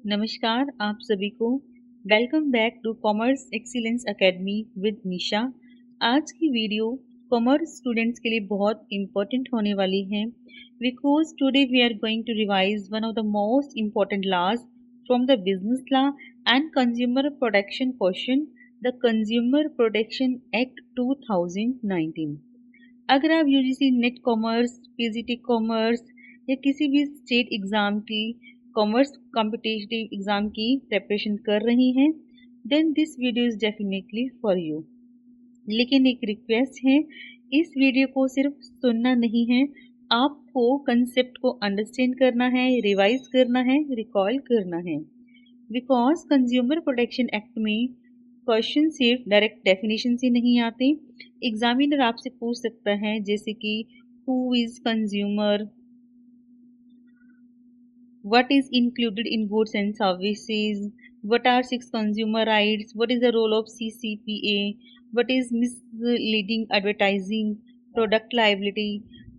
नमस्कार आप सभी को। Welcome back to commerce excellence academy with Nisha. आज की वीडियो कॉमर्स स्टूडेंट्स के लिए बहुत इम्पोर्टेंट होने वाली है because today we are going to revise one of the most important laws from the business law and consumer protection question, the consumer protection act 2019। अगर आप UGC NET commerce, PGT commerce या किसी भी state exam की commerce competitive exam की preparation कर रही हैं, then this video is definitely for you. लेकिन एक रिक्वेस्ट है, इस वीडियो को सिर्फ सुनना नहीं है, आपको कंसेप्ट को अंडरस्टैंड करना है, रिवाइज करना है, रिकॉल करना है। बिकॉज कंज्यूमर प्रोटेक्शन एक्ट में क्वेश्चन सिर्फ डायरेक्ट डेफिनेशन से नहीं आते। एग्जामिनर आपसे पूछ सकता है जैसे कि who is consumer, what is included in goods and services, what are 6 consumer rights, what is the role of CCPA, what is misleading advertising, product liability,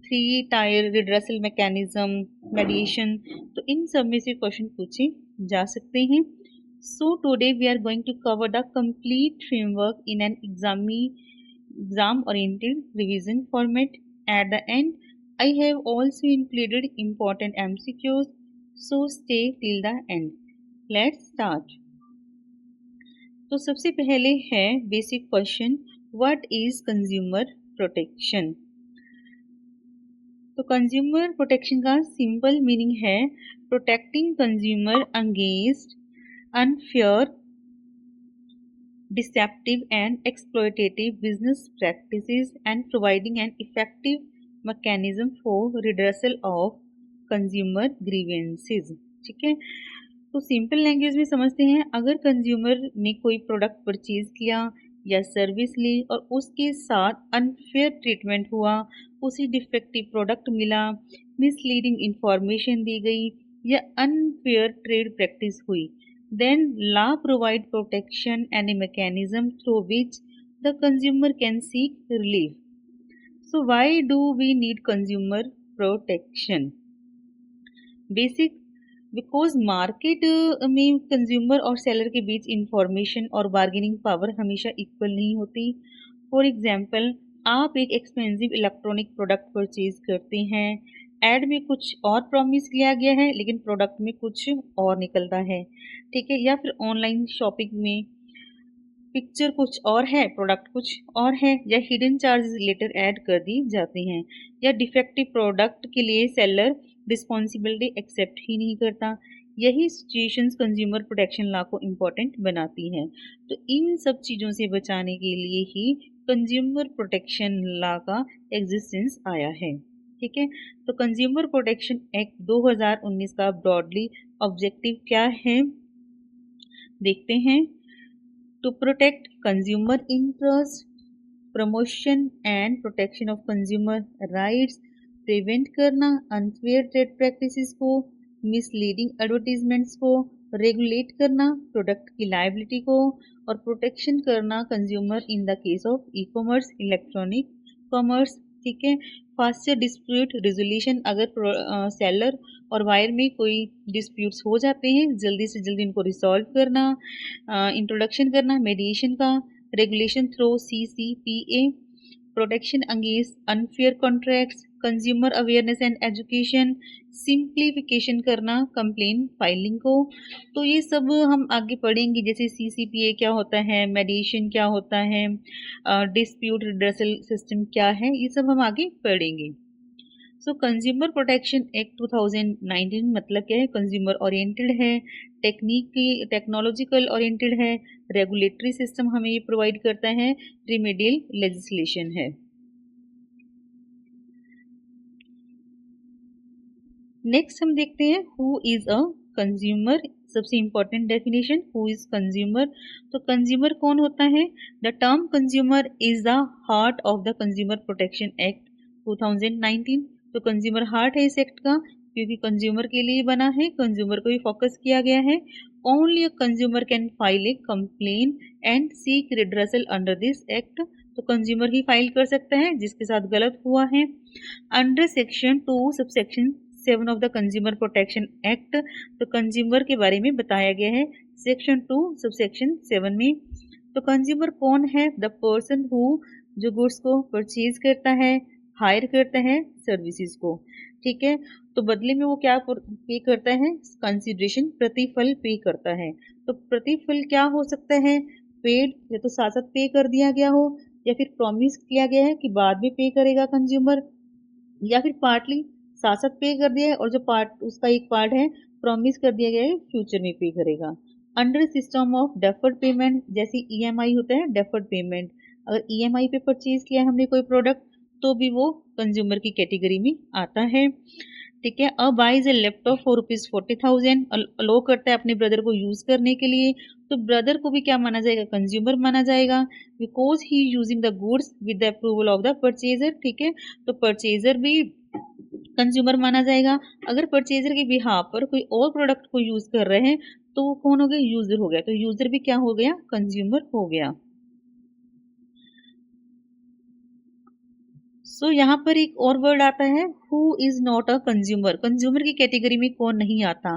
3 tier redressal mechanism, mediation। तो इन सब में से क्वेश्चन पूछे जा सकते हैं। So today we are going to cover the complete framework in an exam oriented revision format. At the end, I have also included important MCQs, so stay till the end. Let's start. तो सबसे पहले है basic question, what is consumer protection. तो consumer protection का simple meaning है protecting consumer against unfair, deceptive and exploitative business practices and providing an effective mechanism for redressal of consumer grievances। ठीक है, तो सिंपल लैंग्वेज में समझते हैं, अगर कंज्यूमर ने कोई प्रोडक्ट परचेज किया या सर्विस ली और उसके साथ अनफेयर ट्रीटमेंट हुआ, उसी डिफेक्टिव प्रोडक्ट मिला, मिसलीडिंग इंफॉर्मेशन दी गई या अनफेयर ट्रेड प्रैक्टिस हुई, then law provide protection and a mechanism through which the consumer can seek relief. So why do we need consumer protection? Basic, because market में consumer और seller के बीच information और bargaining power हमेशा equal नहीं होती। For example, आप एक expensive electronic product purchase करते हैं, एड में कुछ और प्रॉमिस किया गया है लेकिन प्रोडक्ट में कुछ और निकलता है, ठीक है। या फिर ऑनलाइन शॉपिंग में पिक्चर कुछ और है, प्रोडक्ट कुछ और है, या हिडन चार्जेस लेटर ऐड कर दी जाते हैं, या डिफेक्टिव प्रोडक्ट के लिए सेलर रिस्पॉन्सिबिलिटी एक्सेप्ट ही नहीं करता। यही सिचुएशंस कंज्यूमर प्रोटेक्शन लॉ को इम्पोर्टेंट बनाती हैं। तो इन सब चीज़ों से बचाने के लिए ही कंज्यूमर प्रोटेक्शन लॉ का एग्जिस्टेंस आया है, ठीक है। तो कंज्यूमर प्रोटेक्शन एक्ट 2019 का ब्रॉडली ऑब्जेक्टिव क्या है, देखते हैं। To protect consumer interest, promotion and protection of consumer rights, prevent करना अनफेयर ट्रेड प्रैक्टिसेस को, मिसलीडिंग एडवर्टीजमेंट्स को, रेगुलेट करना प्रोडक्ट की लायबिलिटी को, और प्रोटेक्शन करना consumer in the case of e commerce, electronic commerce, ठीक है। फास्टर डिस्प्यूट रेजोल्यूशन, अगर सेलर और बायर में कोई डिस्प्यूट्स हो जाते हैं, जल्दी से जल्दी उनको रिसॉल्व करना, इंट्रोडक्शन करना मेडिएशन का, regulation through CCPA, protection against unfair contracts, consumer awareness and education, simplification करना कंप्लेन फाइलिंग को। तो ये सब हम आगे पढ़ेंगे, जैसे CCPA क्या होता है, मेडिएशन क्या होता है, डिस्प्यूट रिड्रेसल सिस्टम क्या है, ये सब हम आगे पढ़ेंगे। सो कंज्यूमर प्रोटेक्शन एक्ट 2019 मतलब क्या है, कंज्यूमर ओरिएंटेड है, टेक्नोलॉजिकल ओरिएंटेड है, रेगुलेटरी सिस्टम हमें ये प्रोवाइड करता है, रिमेडियल लेजिस्लेशन है। नेक्स्ट हम देखते हैं हु इज अ कंज्यूमर। सबसे important definition, who is consumer. तो कंज्यूमर कौन होता है? The term consumer is the heart of the consumer protection act 2019। तो कंज्यूमर हार्ट है इस एक्ट का, क्योंकि कंज्यूमर के लिए बना है, कंज्यूमर को ही फोकस किया गया है। Only a consumer can file a complain and seek redressal under this act. तो कंज्यूमर ही फाइल कर सकता है जिसके साथ गलत हुआ है। Under section 2 subsection 7 of the consumer protection act. तो कंज्यूमर के बारे में बताया गया है सेक्शन 2 सबसेक्शन 7 में। तो कंज्यूमर कौन है? द पर्सन हु, जो गुड्स को परचेज करता है, हायर करता है सर्विसेज को, ठीक है। तो बदले में वो क्या पे करता है? कंसिडरेशन, प्रतिफल पे करता है। तो प्रतिफल क्या हो सकता है? पेड, या तो साथ साथ पे कर दिया गया हो, या फिर प्रॉमिस किया गया है कि बाद में पे करेगा कंज्यूमर, या फिर पार्टली साथ साथ पे कर दिया है और जो पार्ट उसका एक पार्ट है प्रॉमिस कर दिया गया है फ्यूचर में पे करेगा। Under system of deferred payment, जैसे ईएमआई होता है डेफर्ड पेमेंट, अगर ईएमआई पे परचेज किया है हमने कोई प्रोडक्ट तो भी वो कंज्यूमर की कैटेगरी में आता है, ठीक है। अब बाइज ए लैपटॉप फॉर ₹40,000, अलो करता है अपने ब्रदर को यूज करने के लिए, तो ब्रदर को भी क्या माना जाएगा? कंज्यूमर माना जाएगा, because he using the goods with the approval of the purchaser, ठीक है। तो परचेजर भी कंज्यूमर माना जाएगा। अगर परचेजर के बिहाफ पर कोई और प्रोडक्ट को यूज कर रहे हैं तो वो कौन हो गया? यूजर हो गया। तो यूजर भी क्या हो गया? कंज्यूमर हो गया। सो यहाँ पर एक और वर्ड आता है who is not a consumer. Consumer की कैटेगरी में कौन नहीं आता?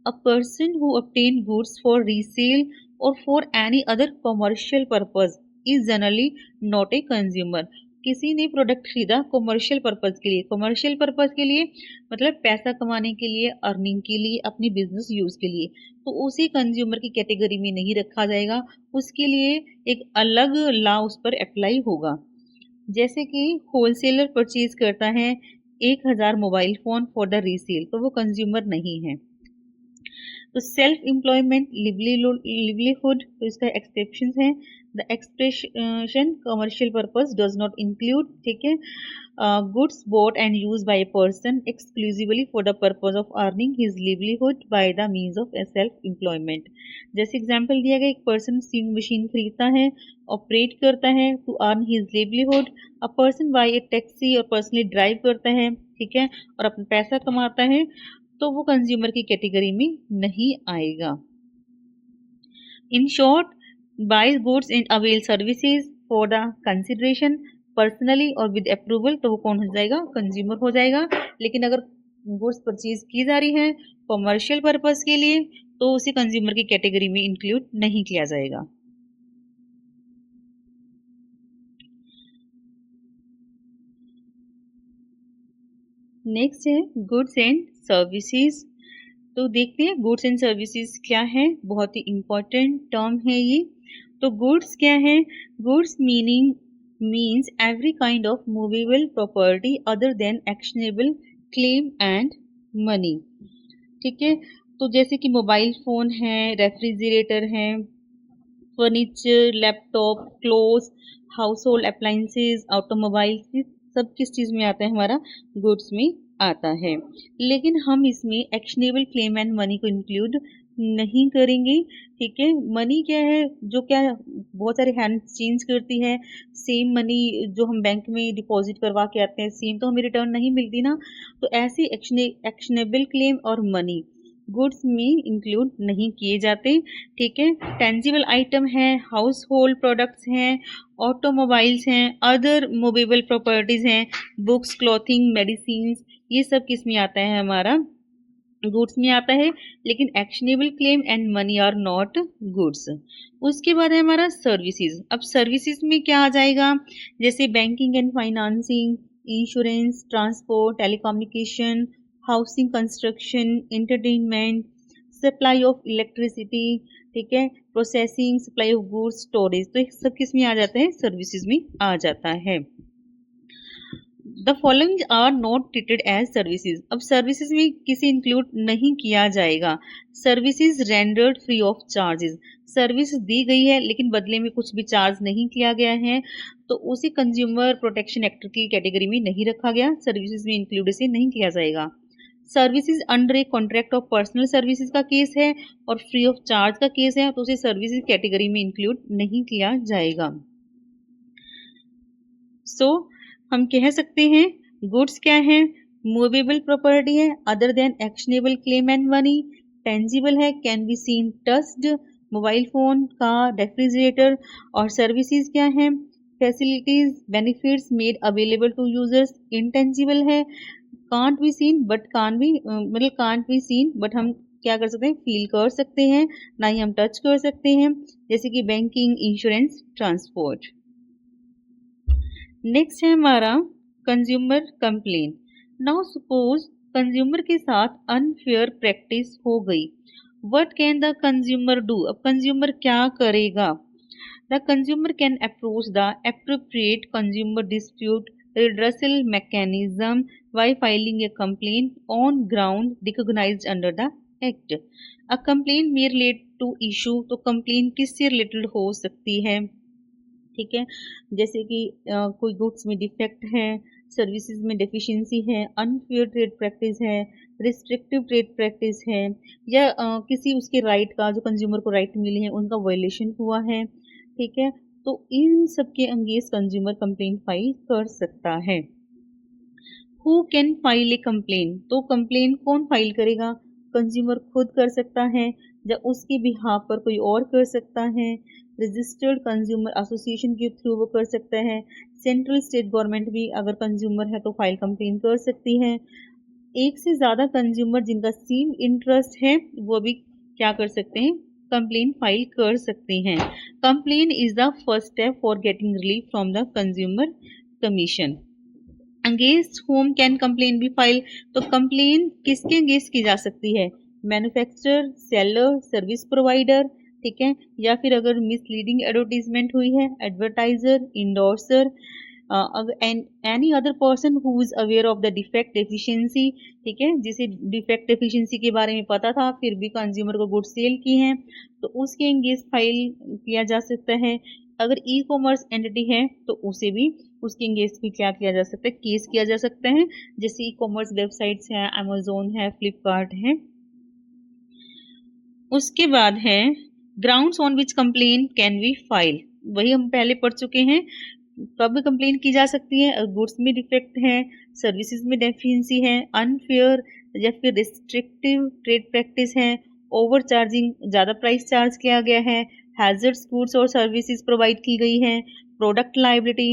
A person who obtain goods for resale और for any other commercial purpose is generally not a consumer. किसी ने प्रोडक्ट खरीदा कॉमर्शियल पर्पज के लिए, कॉमर्शियल पर्पज के लिए मतलब पैसा कमाने के लिए, अर्निंग के लिए, अपनी बिजनेस यूज के लिए, तो उसे कंज्यूमर की कैटेगरी में नहीं रखा जाएगा, उसके लिए एक अलग लॉ उस पर अप्लाई होगा। जैसे कि होलसेलर परचेज करता है 1000 mobile phone for the resale, तो वो कंज्यूमर नहीं है। तो सेल्फ एम्प्लॉयमेंट, लिवलीहुड, तो इसका एक्सेप्शन है। The expression commercial purpose does not include, ठीक है, goods boat and use by a person exclusively for the purpose of earning his livelihood by the means of self employment. जैसे example दिया गया, एक person seeing machine खरीदता है, operate करता है to earn his livelihood. A person buy a taxi और personally drive करता है, ठीक है, और अपना पैसा कमाता है, तो वो कंज्यूमर की कैटेगरी में नहीं आएगा। In short, buys goods and avail services for the consideration personally और विद अप्रूवल, तो वो कौन हो जाएगा? कंज्यूमर हो जाएगा। लेकिन अगर गुड्स परचेज की जा रही है कॉमर्शियल पर्पज के लिए तो उसे कंज्यूमर की कैटेगरी में इंक्लूड नहीं किया जाएगा। नेक्स्ट है गुड्स एंड सर्विसेज। तो देखते हैं गुड्स एंड सर्विसेज क्या है, बहुत ही इंपॉर्टेंट टर्म है ये। तो गुड्स क्या है? Goods means every kind of movable property other than actionable claim and money, ठीक है। तो जैसे कि मोबाइल फोन है, रेफ्रिजरेटर है, furniture, laptop, clothes, house hold appliances, automobiles, सब किस चीज़ में आता है? हमारा गुड्स में आता है। लेकिन हम इसमें एक्शनेबल क्लेम एंड मनी को इंक्लूड नहीं करेंगे, ठीक है। मनी क्या है? जो क्या बहुत सारे हैंड चेंज करती है, सेम मनी जो हम बैंक में डिपॉजिट करवा के आते हैं सेम तो हमें रिटर्न नहीं मिलती ना, तो ऐसे एक्शनेबल क्लेम और मनी गुड्स में इंक्लूड नहीं किए जाते, ठीक है। टेंजिबल आइटम है, हाउस होल्ड प्रोडक्ट्स हैं, ऑटोमोबाइल्स हैं, अदर मूवेबल प्रॉपर्टीज हैं, बुक्स, क्लॉथिंग, मेडिसिन, ये सब किस में आता है? हमारा गुड्स में आता है। लेकिन actionable claim and money are not goods. उसके बाद है हमारा सर्विसेज। अब सर्विसेज में क्या आ जाएगा? जैसे banking and financing, insurance, transport, telecommunication, housing, construction, entertainment, supply of electricity, ठीक है, processing, supply of goods, storage, तो सब किस में आ जाते हैं? सर्विसेज में आ जाता है। The following are not treated as services. अब सर्विसेज में किसी इंक्लूड नहीं किया जाएगा। Services rendered free of charges, service दी गई है लेकिन बदले में कुछ भी चार्ज नहीं किया गया है तो उसे कंज्यूमर प्रोटेक्शन एक्ट की कैटेगरी में नहीं रखा गया, सर्विसेज में इंक्लूड इसे नहीं किया जाएगा। Services under a contract of personal services का केस है और फ्री ऑफ चार्ज का केस है तो उसे सर्विसेज कैटेगरी में इंक्लूड नहीं किया जाएगा। सो हम कह सकते हैं गुड्स क्या है? मूवेबल प्रॉपर्टी है other than actionable claim and money, tangible है, can be seen, touched, mobile phone, car, refrigerator. और सर्विसेज क्या है? Facilities, benefits made available to users, intangible है, can't be seen but can भी मतलब कांट बी सीन बट हम क्या कर सकते हैं, फील कर सकते हैं, ना ही हम टच कर सकते हैं, जैसे कि बैंकिंग, इंश्योरेंस, ट्रांसपोर्ट। नेक्स्ट है हमारा consumer complain. Now suppose consumer के साथ अनफेयर प्रैक्टिस हो गई, what can the consumer do? अब कंज्यूमर क्या करेगा? The consumer can approach the appropriate consumer dispute redressal mechanism by filing a complaint on ground recognized under the act. A complaint may relate to issue, तो complain किससे related हो सकती है? ठीक है, जैसे कि कोई गुड्स में डिफेक्ट है, सर्विसेज में डेफिशिएंसी है, अनफेयर ट्रेड प्रैक्टिस है, रिस्ट्रिक्टिव ट्रेड प्रैक्टिस है, या किसी उसके राइट का, जो कंज्यूमर को राइट मिले हैं, उनका वायलेशन हुआ है। ठीक है, तो इन सब के अंगेंस्ट कंज्यूमर कंप्लेंट फाइल कर सकता है। Who can file a complaint? तो कंप्लेन कौन फाइल करेगा? कंज्यूमर खुद कर सकता है, या उसके बिहाफ पर कोई और कर सकता है, रजिस्टर्ड कंज्यूमर एसोसिएशन के थ्रू वो कर सकता है, सेंट्रल स्टेट गवर्नमेंट भी अगर कंज्यूमर है तो फाइल कंप्लेन कर सकती है। एक से ज़्यादा कंज्यूमर जिनका सेम इंटरेस्ट है वो भी क्या कर सकते हैं, कंप्लेन फाइल कर सकते हैं। Complaint is the first step for getting relief from the consumer commission. Against whom can complaint be file? तो कंप्लेन किसके अगेंस्ट की जा सकती है? मैन्युफैक्चरर, सेलर, सर्विस प्रोवाइडर, ठीक है, या फिर अगर मिसलीडिंग एडवर्टीजमेंट हुई है, advertiser, endorser, any other person who is aware of the defect deficiency, ठीक है, जिसे डिफेक्ट डेफिशिएंसी के बारे में पता था फिर भी कंज्यूमर को गुड्स सेल की हैं, तो उसके अगेंस्ट फाइल किया जा सकता है। अगर ई कॉमर्स एंटिटी है तो उसे भी, उसके अगेंस्ट भी क्या किया जा सकता है, केस किया जा सकता है, जैसे ई कॉमर्स वेबसाइट्स है, अमेजोन है, फ्लिपकार्ट है। उसके बाद है grounds on which complain can be file. वही हम पहले पढ़ चुके हैं, कब कंप्लेन की जा सकती है? गुड्स में डिफेक्ट है, सर्विसेज में डेफिशिएंसी है, अनफेयर या फिर रिस्ट्रिक्टिव ट्रेड प्रैक्टिस है, ओवर चार्जिंग, ज़्यादा प्राइस चार्ज किया गया है, हैजर्ड्स गुड्स और सर्विसेज प्रोवाइड की गई है, प्रोडक्ट लाइबिलिटी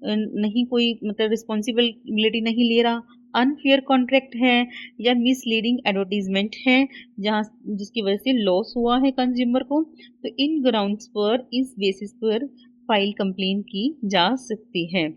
नहीं, कोई मतलब रिस्पॉन्सिबिलिटी नहीं ले रहा, अनफेयर कॉन्ट्रैक्ट है, या मिसलीडिंग एडवर्टीजमेंट है जहाँ जिसकी वजह से लॉस हुआ है कंज्यूमर को। तो इन ग्राउंड्स पर, इस बेसिस पर फाइल कंप्लेन की जा सकती है।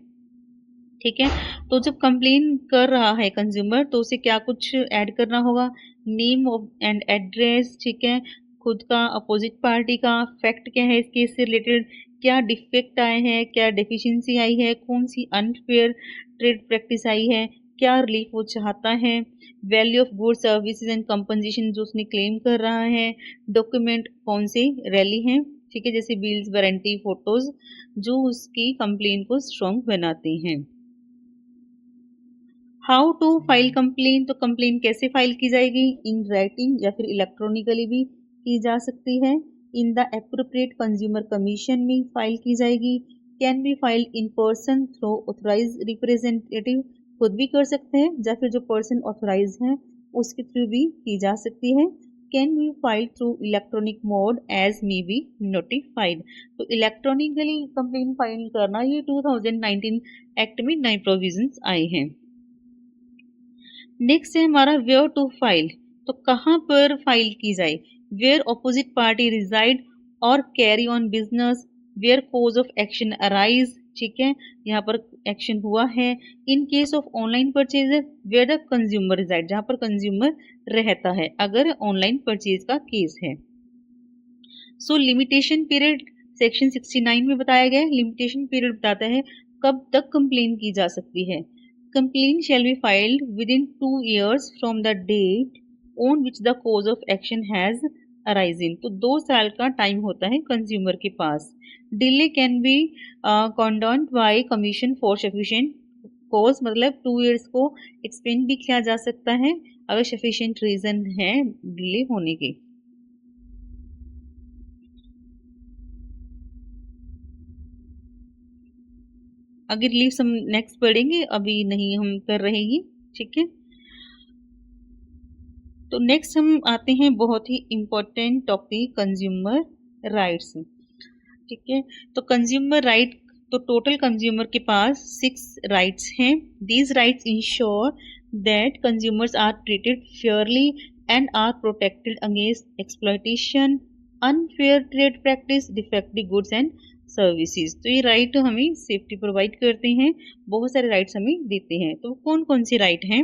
ठीक है, तो जब कंप्लेन कर रहा है कंज्यूमर तो उसे क्या कुछ ऐड करना होगा? नेम एंड एड्रेस, ठीक है, खुद का, अपोजिट पार्टी का, फैक्ट क्या है इस केस से रिलेटेड, क्या डिफेक्ट आए हैं, क्या डेफिशिएंसी आई है, कौन सी अनफेयर ट्रेड प्रैक्टिस आई है, क्या रिलीफ वो चाहता है, value of goods services and compensation जो उसने क्लेम कर रहा है, डॉक्यूमेंट कौन से रैली हैं, ठीक है, जैसे बिल्स, वारंटी, फोटोज, जो उसकी कंप्लेन को स्ट्रॉन्ग बनाते हैं। How to file complaint? तो कंप्लेन कैसे फाइल की जाएगी? इन राइटिंग या फिर इलेक्ट्रॉनिकली भी की जा सकती है। In the appropriate consumer commission में फाइल की जाएगी। Can be file in person through authorise representative, खुद भी कर सकते हैं, या फिर जो पर्सन ऑथराइज है उसके थ्रू भी की जा सकती है। Can be file through electronic mode as may be notified. तो इलेक्ट्रॉनिकली कंप्लेन फाइल करना, ये 2019 एक्ट में नए प्रोविजंस आए हैं। नेक्स्ट है हमारा वेयर टू फाइल, तो कहाँ पर फाइल की जाए? वेयर ऑपोजिट पार्टी रिजाइड और carry on business, where cause of action arise, ठीक है, यहाँ पर एक्शन हुआ है। In case of online purchase, where the consumer reside, जहाँ पर कंज्यूमर रहता है, अगर ऑनलाइन परचेज का केस है। सो लिमिटेशन पीरियड सेक्शन 69 में बताया गया है। लिमिटेशन पीरियड बताता है कब तक कंप्लेन की जा सकती है। Complaint shall be filed within 2 years from the date on which the cause of action has arisen. तो 2 साल का टाइम होता है कंज्यूमर के पास। Delay can be condoned by commission for sufficient cause, मतलब 2 years को एक्सटेंड भी किया जा सकता है अगर sufficient रीजन है डिले होने के। अगर लीव्स हम नेक्स्ट पढ़ेंगे, अभी नहीं हम कर रहेंगे, ठीक है। तो नेक्स्ट हम आते हैं बहुत ही इम्पोर्टेंट टॉपिक, कंज्यूमर राइट्स, ठीक है। तो कंज्यूमर राइट, तो टोटल कंज्यूमर के पास 6 राइट्स हैं। These rights ensure that consumers are treated fairly and are protected against exploitation, unfair trade practice, defective goods and services. तो ये राइट हमें सेफ्टी प्रोवाइड करते हैं, बहुत सारे राइट्स हमें देते हैं। तो कौन कौन से राइट हैं?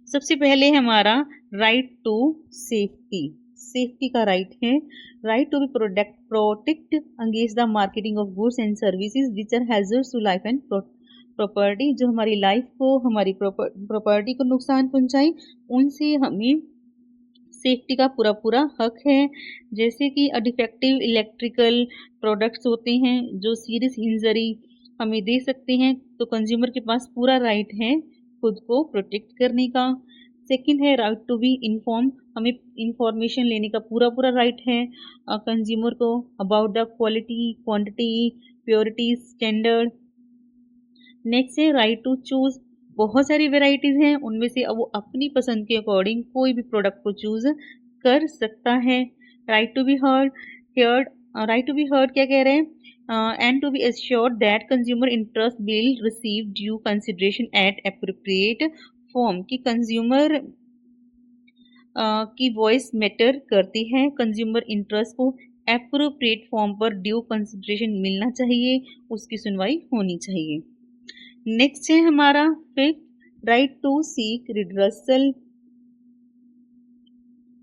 सबसे पहले हमारा राइट टू सेफ्टी, सेफ्टी का राइट है। Right to be protect against the marketing of goods and services which are hazards to life and property, जो हमारी लाइफ को, हमारी प्रॉपर्टी को नुकसान पहुंचाए, उनसे हमें सेफ्टी का पूरा पूरा हक है। जैसे कि डिफेक्टिव इलेक्ट्रिकल प्रोडक्ट्स होते हैं जो सीरियस इंजरी हमें दे सकते हैं, तो कंज्यूमर के पास पूरा राइट है खुद को प्रोटेक्ट करने का। सेकंड है राइट टू बी इन्फॉर्म, हमें इंफॉर्मेशन लेने का पूरा पूरा राइट है कंज्यूमर को about the quality, quantity, purity, standard. Next है राइट टू चूज, बहुत सारी वेराइटीज हैं, उनमें से अब वो अपनी पसंद के अकॉर्डिंग कोई भी प्रोडक्ट को चूज कर सकता है। Right to be heard, right to be heard क्या कह रहे हैं? And to be assured that consumer interest will receive due consideration at appropriate form, कि कंज्यूमर की वॉइस मैटर करती है, कंज्यूमर इंटरेस्ट को एप्रोप्रिएट फॉर्म पर ड्यू कंसिडरेशन मिलना चाहिए, उसकी सुनवाई होनी चाहिए। नेक्स्ट है हमारा fifth right to seek redressal,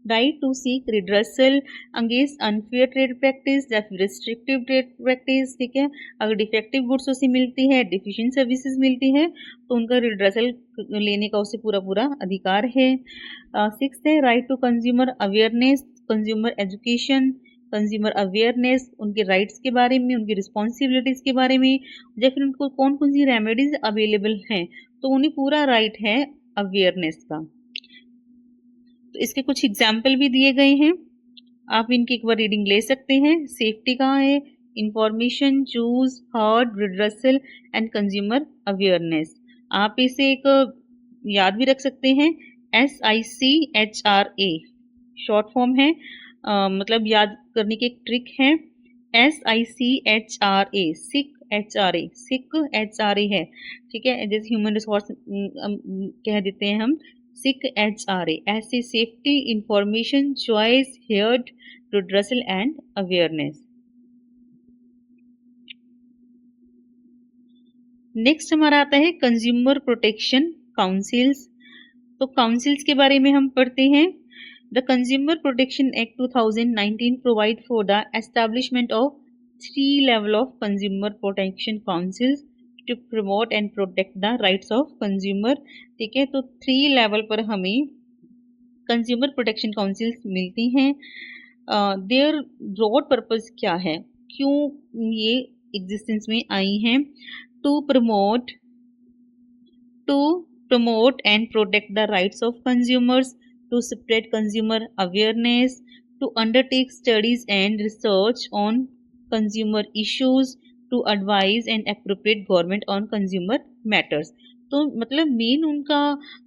right to seek redressal against unfair trade practice या फिर रिस्ट्रिक्टिव ट्रेड प्रैक्टिस। ठीक है, अगर डिफेक्टिव गुड्स उसे मिलती है, डिफिशिएंट सर्विसेज मिलती है, तो उनका रिड्रेसल लेने का उसे पूरा पूरा अधिकार है। सिक्स्थ है right to consumer awareness, consumer education, consumer awareness, उनके राइट्स के बारे में, उनकी रिस्पॉन्सिबिलिटीज़ के बारे में, या फिर उनको कौन कौन सी रेमेडीज अवेलेबल हैं, तो उन्हें पूरा राइट है अवेयरनेस का। तो इसके कुछ एग्जाम्पल भी दिए गए हैं, आप इनकी एक बार रीडिंग ले सकते हैं। सेफ्टी कहाँ है? Information, choose, heard, redressal and consumer awareness. आप इसे एक याद भी रख सकते हैं, SICHRA शॉर्ट फॉर्म है, मतलब याद करने की एक ट्रिक है, SICHRA, सिक HRA, सिक HRA है। ठीक है, जैसे ह्यूमन रिसोर्स कह देते हैं हम, सिक HRA, ऐसे safety, information, choice, heard, redressal and awareness. Next हमारा आता है कंज्यूमर प्रोटेक्शन काउंसिल्स। तो काउंसिल्स के बारे में हम पढ़ते हैं। The Consumer Protection Act 2019 provide for the establishment of 3 level of consumer protection councils to promote and protect the rights of consumer। ठीक है, तो 3 लेवल पर हमें कंज्यूमर प्रोटेक्शन काउंसिल्स मिलती हैं। देयर ब्रॉड पर्पस क्या है, क्यों ये एग्जिस्टेंस में आई हैं? To promote and protect the rights of consumers, to spread consumer awareness, to undertake studies and research on consumer issues, to advise and appropriate government on consumer matters। तो मतलब main उनका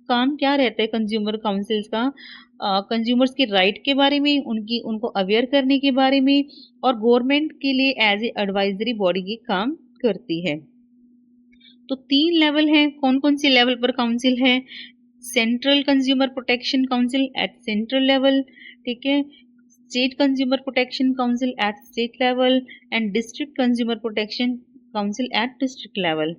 काम क्या रहता है कंज्यूमर काउंसिल्स का? Consumers के right के बारे में, उनको अवेयर करने के बारे में, और गवर्नमेंट के लिए एज ए एडवाइजरी बॉडी के काम करती है। तो 3 लेवल हैं, कौन कौन से लेवल पर काउंसिल है? Central consumer protection council at central level, ठीक है, state consumer protection council at state level and district consumer protection council at district level.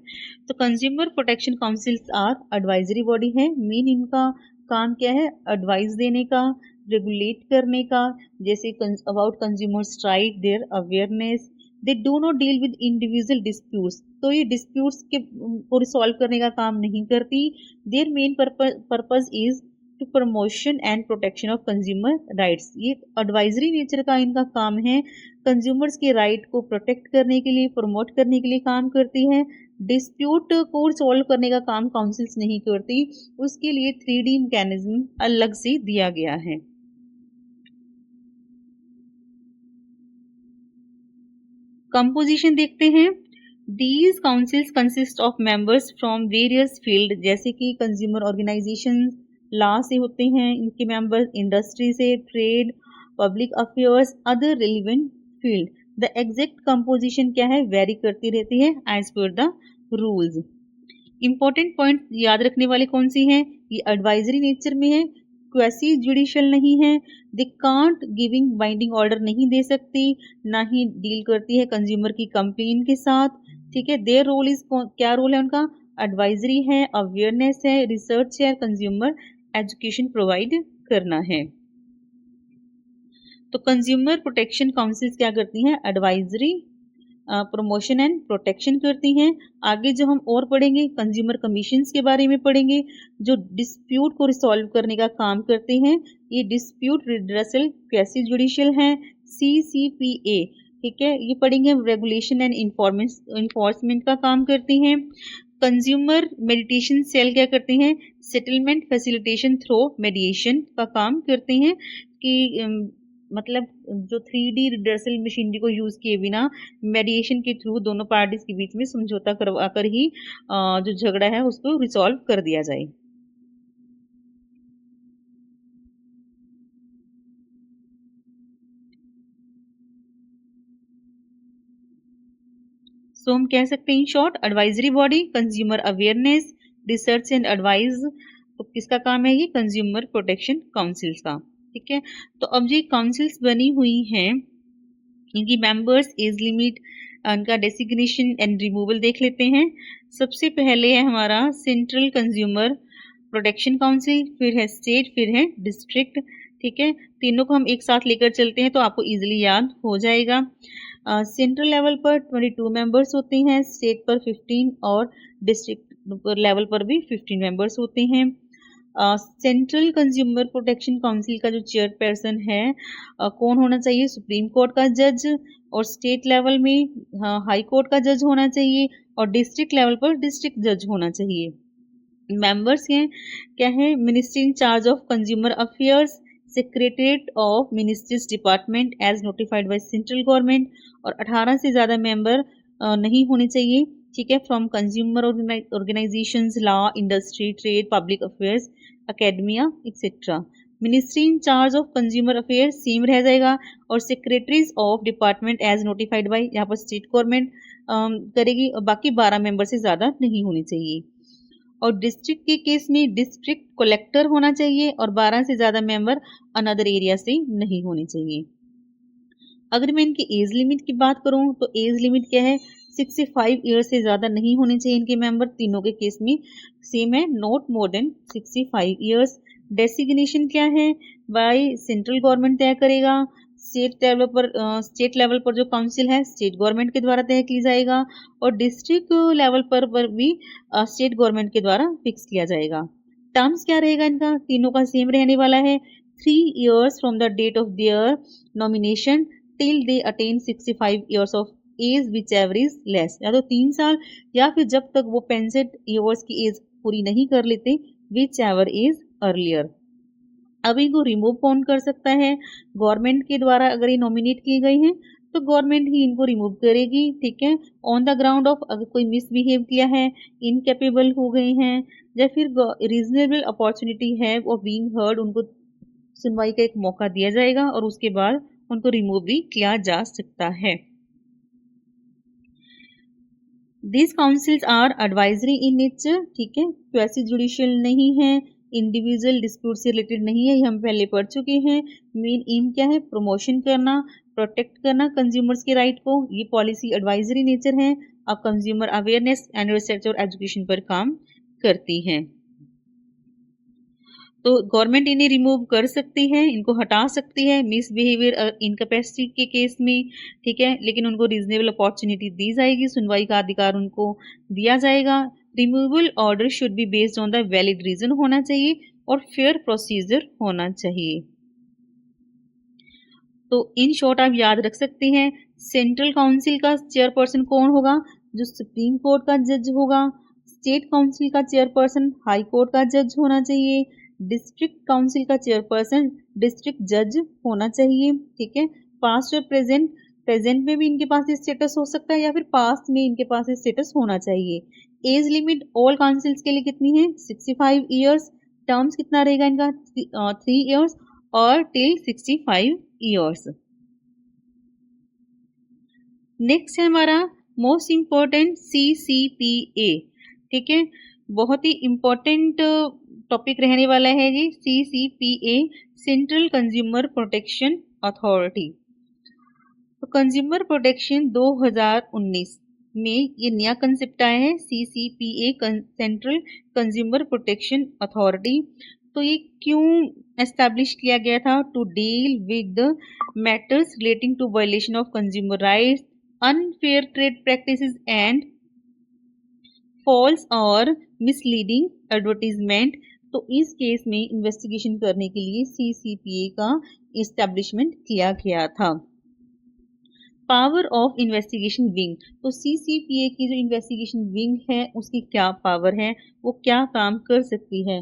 तो consumer protection councils are advisory body है, मेन इनका काम क्या है? एडवाइस देने का, रेगुलेट करने का, जैसे about consumers right, their awareness. They do not deal with individual disputes, तो ये डिस्प्यूट्स के को रिसॉल्व करने का काम नहीं करती। Their main purpose is to promotion and protection of consumer rights. ये एडवाइजरी नेचर का इनका काम है, कंज्यूमर्स के राइट को प्रोटेक्ट करने के लिए, प्रमोट करने के लिए काम करती है। डिस्प्यूट को सॉल्व करने का काम काउंसिल्स नहीं करती, उसके लिए 3D मैकेनिज्म अलग से दिया गया है। कंपोजिशन देखते हैं। These councils consist of members from various field, जैसे कि कंज्यूमर ऑर्गेनाइजेशन लॉ से होते हैं इनके मेंबर्स, इंडस्ट्री से, trade, public affairs, other relevant field. The exact composition क्या है? वेरी करती रहती है as per the rules. Important point याद रखने वाले कौन सी हैं? ये एडवाइजरी नेचर में है, क्वेसी जुडिशियल नहीं है, they can't giving binding order नहीं दे सकती, ना ही डील करती है कंज्यूमर की कंप्लेन के साथ, ठीक है। देयर रोल इज, क्या रोल है उनका? एडवाइजरी है, अवेयरनेस है, रिसर्च है, कंज्यूमर एजुकेशन प्रोवाइड करना है। तो कंज्यूमर प्रोटेक्शन काउंसिल्स क्या करती हैं? एडवाइजरी, प्रमोशन एंड प्रोटेक्शन करती हैं। आगे जो हम और पढ़ेंगे कंज्यूमर कमीशंस के बारे में पढ़ेंगे, जो डिस्प्यूट को रिसॉल्व करने का काम करते हैं। ये डिस्प्यूट रिड्रेसल क्वेसी जुडिशियल हैं, CCPA, ठीक है। ये पढ़ेंगे रेगुलेशन एंड इन्फोर्समेंट का काम करती हैं। कंज्यूमर मेडिटेशन सेल क्या करते हैं? सेटलमेंट फैसिलिटेशन थ्रू मेडिएशन का काम करते हैं कि मतलब जो 3D रिडर्सल मशीनरी को यूज किए बिना मेडिएशन के थ्रू दोनों पार्टीज के बीच में समझौता करवाकर ही जो झगड़ा है उसको रिसॉल्व कर दिया जाए। सो हम कह सकते हैं in short, advisory body, consumer awareness, research and advice, तो किसका काम है? ये कंज्यूमर प्रोटेक्शन काउंसिल्स का, ठीक है। तो अब ये काउंसिल्स बनी हुई हैं, इनकी मेंबर्स, एज लिमिट, उनका डेसिग्नेशन एंड रिमूवल देख लेते हैं। सबसे पहले है हमारा सेंट्रल कंज्यूमर प्रोटेक्शन काउंसिल, फिर है स्टेट, फिर है डिस्ट्रिक्ट, ठीक है। तीनों को हम एक साथ लेकर चलते हैं तो आपको इजीली याद हो जाएगा। सेंट्रल लेवल पर 22 मेंबर्स होते हैं, स्टेट पर 15 और डिस्ट्रिक्ट लेवल पर भी 15 मेंबर्स होते हैं। सेंट्रल कंज्यूमर प्रोटेक्शन काउंसिल का जो चेयरपर्सन है कौन होना चाहिए? सुप्रीम कोर्ट का जज, और स्टेट लेवल में हाई कोर्ट का जज होना चाहिए, और डिस्ट्रिक्ट लेवल पर डिस्ट्रिक्ट जज होना चाहिए। मेंबर्स हैं क्या है? Ministry in charge of consumer affairs, secretariat of ministries department as notified by central government, और 18 से ज़्यादा मेंबर नहीं होने चाहिए, ठीक है, from consumer organisations, law, industry, trade, public affairs, academia etcetera. Ministry in charge of consumer affairs same रह जाएगा, और secretaries of department as notified by, यहाँ पर स्टेट गवर्नमेंट करेगी, और बाकी 12 मेंबर से ज़्यादा नहीं होनी चाहिए। और डिस्ट्रिक्ट के केस में डिस्ट्रिक्ट कलेक्टर होना चाहिए, और 12 से ज़्यादा मेंबर अनदर एरिया से नहीं होने चाहिए। अगर मैं इनकी एज लिमिट की बात करूं तो एज लिमिट क्या है? 65 ईयर से ज़्यादा नहीं होने चाहिए इनके मेंबर, तीनों के केस में सेम है, not more than 65 years. Designation क्या है? बाय सेंट्रल गवर्नमेंट तय करेगा। स्टेट लेवल पर जो काउंसिल है स्टेट गवर्नमेंट के द्वारा तय की जाएगा, और डिस्ट्रिक्ट लेवल पर भी स्टेट गवर्नमेंट के द्वारा फिक्स किया जाएगा। टर्म्स क्या रहेगा इनका? तीनों का सेम रहने वाला है, 3 years from the date of their nomination till they attain 65 years of age whichever is less, या तो 3 साल या फिर जब तक वो 65 years की एज पूरी नहीं कर लेते, विच एवर इज अर्लियर। अब इनको रिमूव कौन कर सकता है? गवर्नमेंट के द्वारा अगर ये नॉमिनेट किए गए हैं तो गवर्नमेंट ही इनको रिमूव करेगी, ठीक है, ऑन द ग्राउंड ऑफ अगर कोई मिसबिहेव किया है, इनकेपेबल हो गए हैं, या फिर रीजनेबल अपॉर्चुनिटी है ऑफ बीइंग हर्ड, उनको सुनवाई का एक मौका दिया जाएगा और उसके बाद उनको रिमूव भी किया जा सकता है। This councils are advisory in nature, ठीक है, क्वेसी जुडिशियल नहीं है, इंडिविजुअल डिस्प्यूट से रिलेटेड नहीं है, ये हम पहले पढ़ चुके हैं। मेन एम क्या है? प्रमोशन करना, प्रोटेक्ट करना कंज्यूमर्स के राइट को। ये पॉलिसी एडवाइजरी नेचर है, अब कंज्यूमर अवेयरनेस एंड रिसर्च और एजुकेशन पर काम करती हैं। तो गवर्नमेंट इन्हें रिमूव कर सकती है, इनको हटा सकती है मिसबिहेवियर इनकैपेसिटी के केस में, ठीक है, लेकिन उनको रीजनेबल अपॉर्चुनिटी दी जाएगी, सुनवाई का अधिकार उनको दिया जाएगा। Removal order should be based on the valid reason होना चाहिए और फेयर प्रोसीजर होना चाहिए। तो इन शॉर्ट आप याद रख सकते हैं, सेंट्रल काउंसिल का चेयरपर्सन कौन होगा? जो सुप्रीम कोर्ट का जज होगा। स्टेट काउंसिल का चेयरपर्सन हाई कोर्ट का जज होना चाहिए। डिस्ट्रिक्ट काउंसिल का चेयरपर्सन डिस्ट्रिक्ट जज होना चाहिए, ठीक है। पास्ट और प्रेजेंट में भी इनके पास ये स्टेटस हो सकता है, या फिर पास्ट में इनके पास ये स्टेटस होना चाहिए। एज लिमिट ऑल काउंसिल्स के लिए कितनी है? 65 ईयर्स। टर्म्स कितना रहेगा इनका? 3 ईयर्स और टिल 65 ईयर्स। नेक्स्ट है हमारा मोस्ट इंपॉर्टेंट CCPA, ठीक है, बहुत ही इम्पोर्टेंट टॉपिक रहने वाला है जी, CCPA central consumer protection authority. तो कंज्यूमर प्रोटेक्शन 2019 में ये नया कंसेप्ट आया है, CCPA central consumer protection authority. तो ये क्यों एस्टैब्लिश किया गया था? To deal with the matters relating to violation of consumer rights, unfair trade practices and false और मिसलीडिंग एडवर्टीजमेंट। तो इस केस में इन्वेस्टिगेशन करने के लिए CCPA का इस्टेब्लिशमेंट किया गया था। पावर ऑफ इन्वेस्टिगेशन विंग, तो CCPA की जो इन्वेस्टिगेशन विंग है उसकी क्या पावर है, वो क्या काम कर सकती है?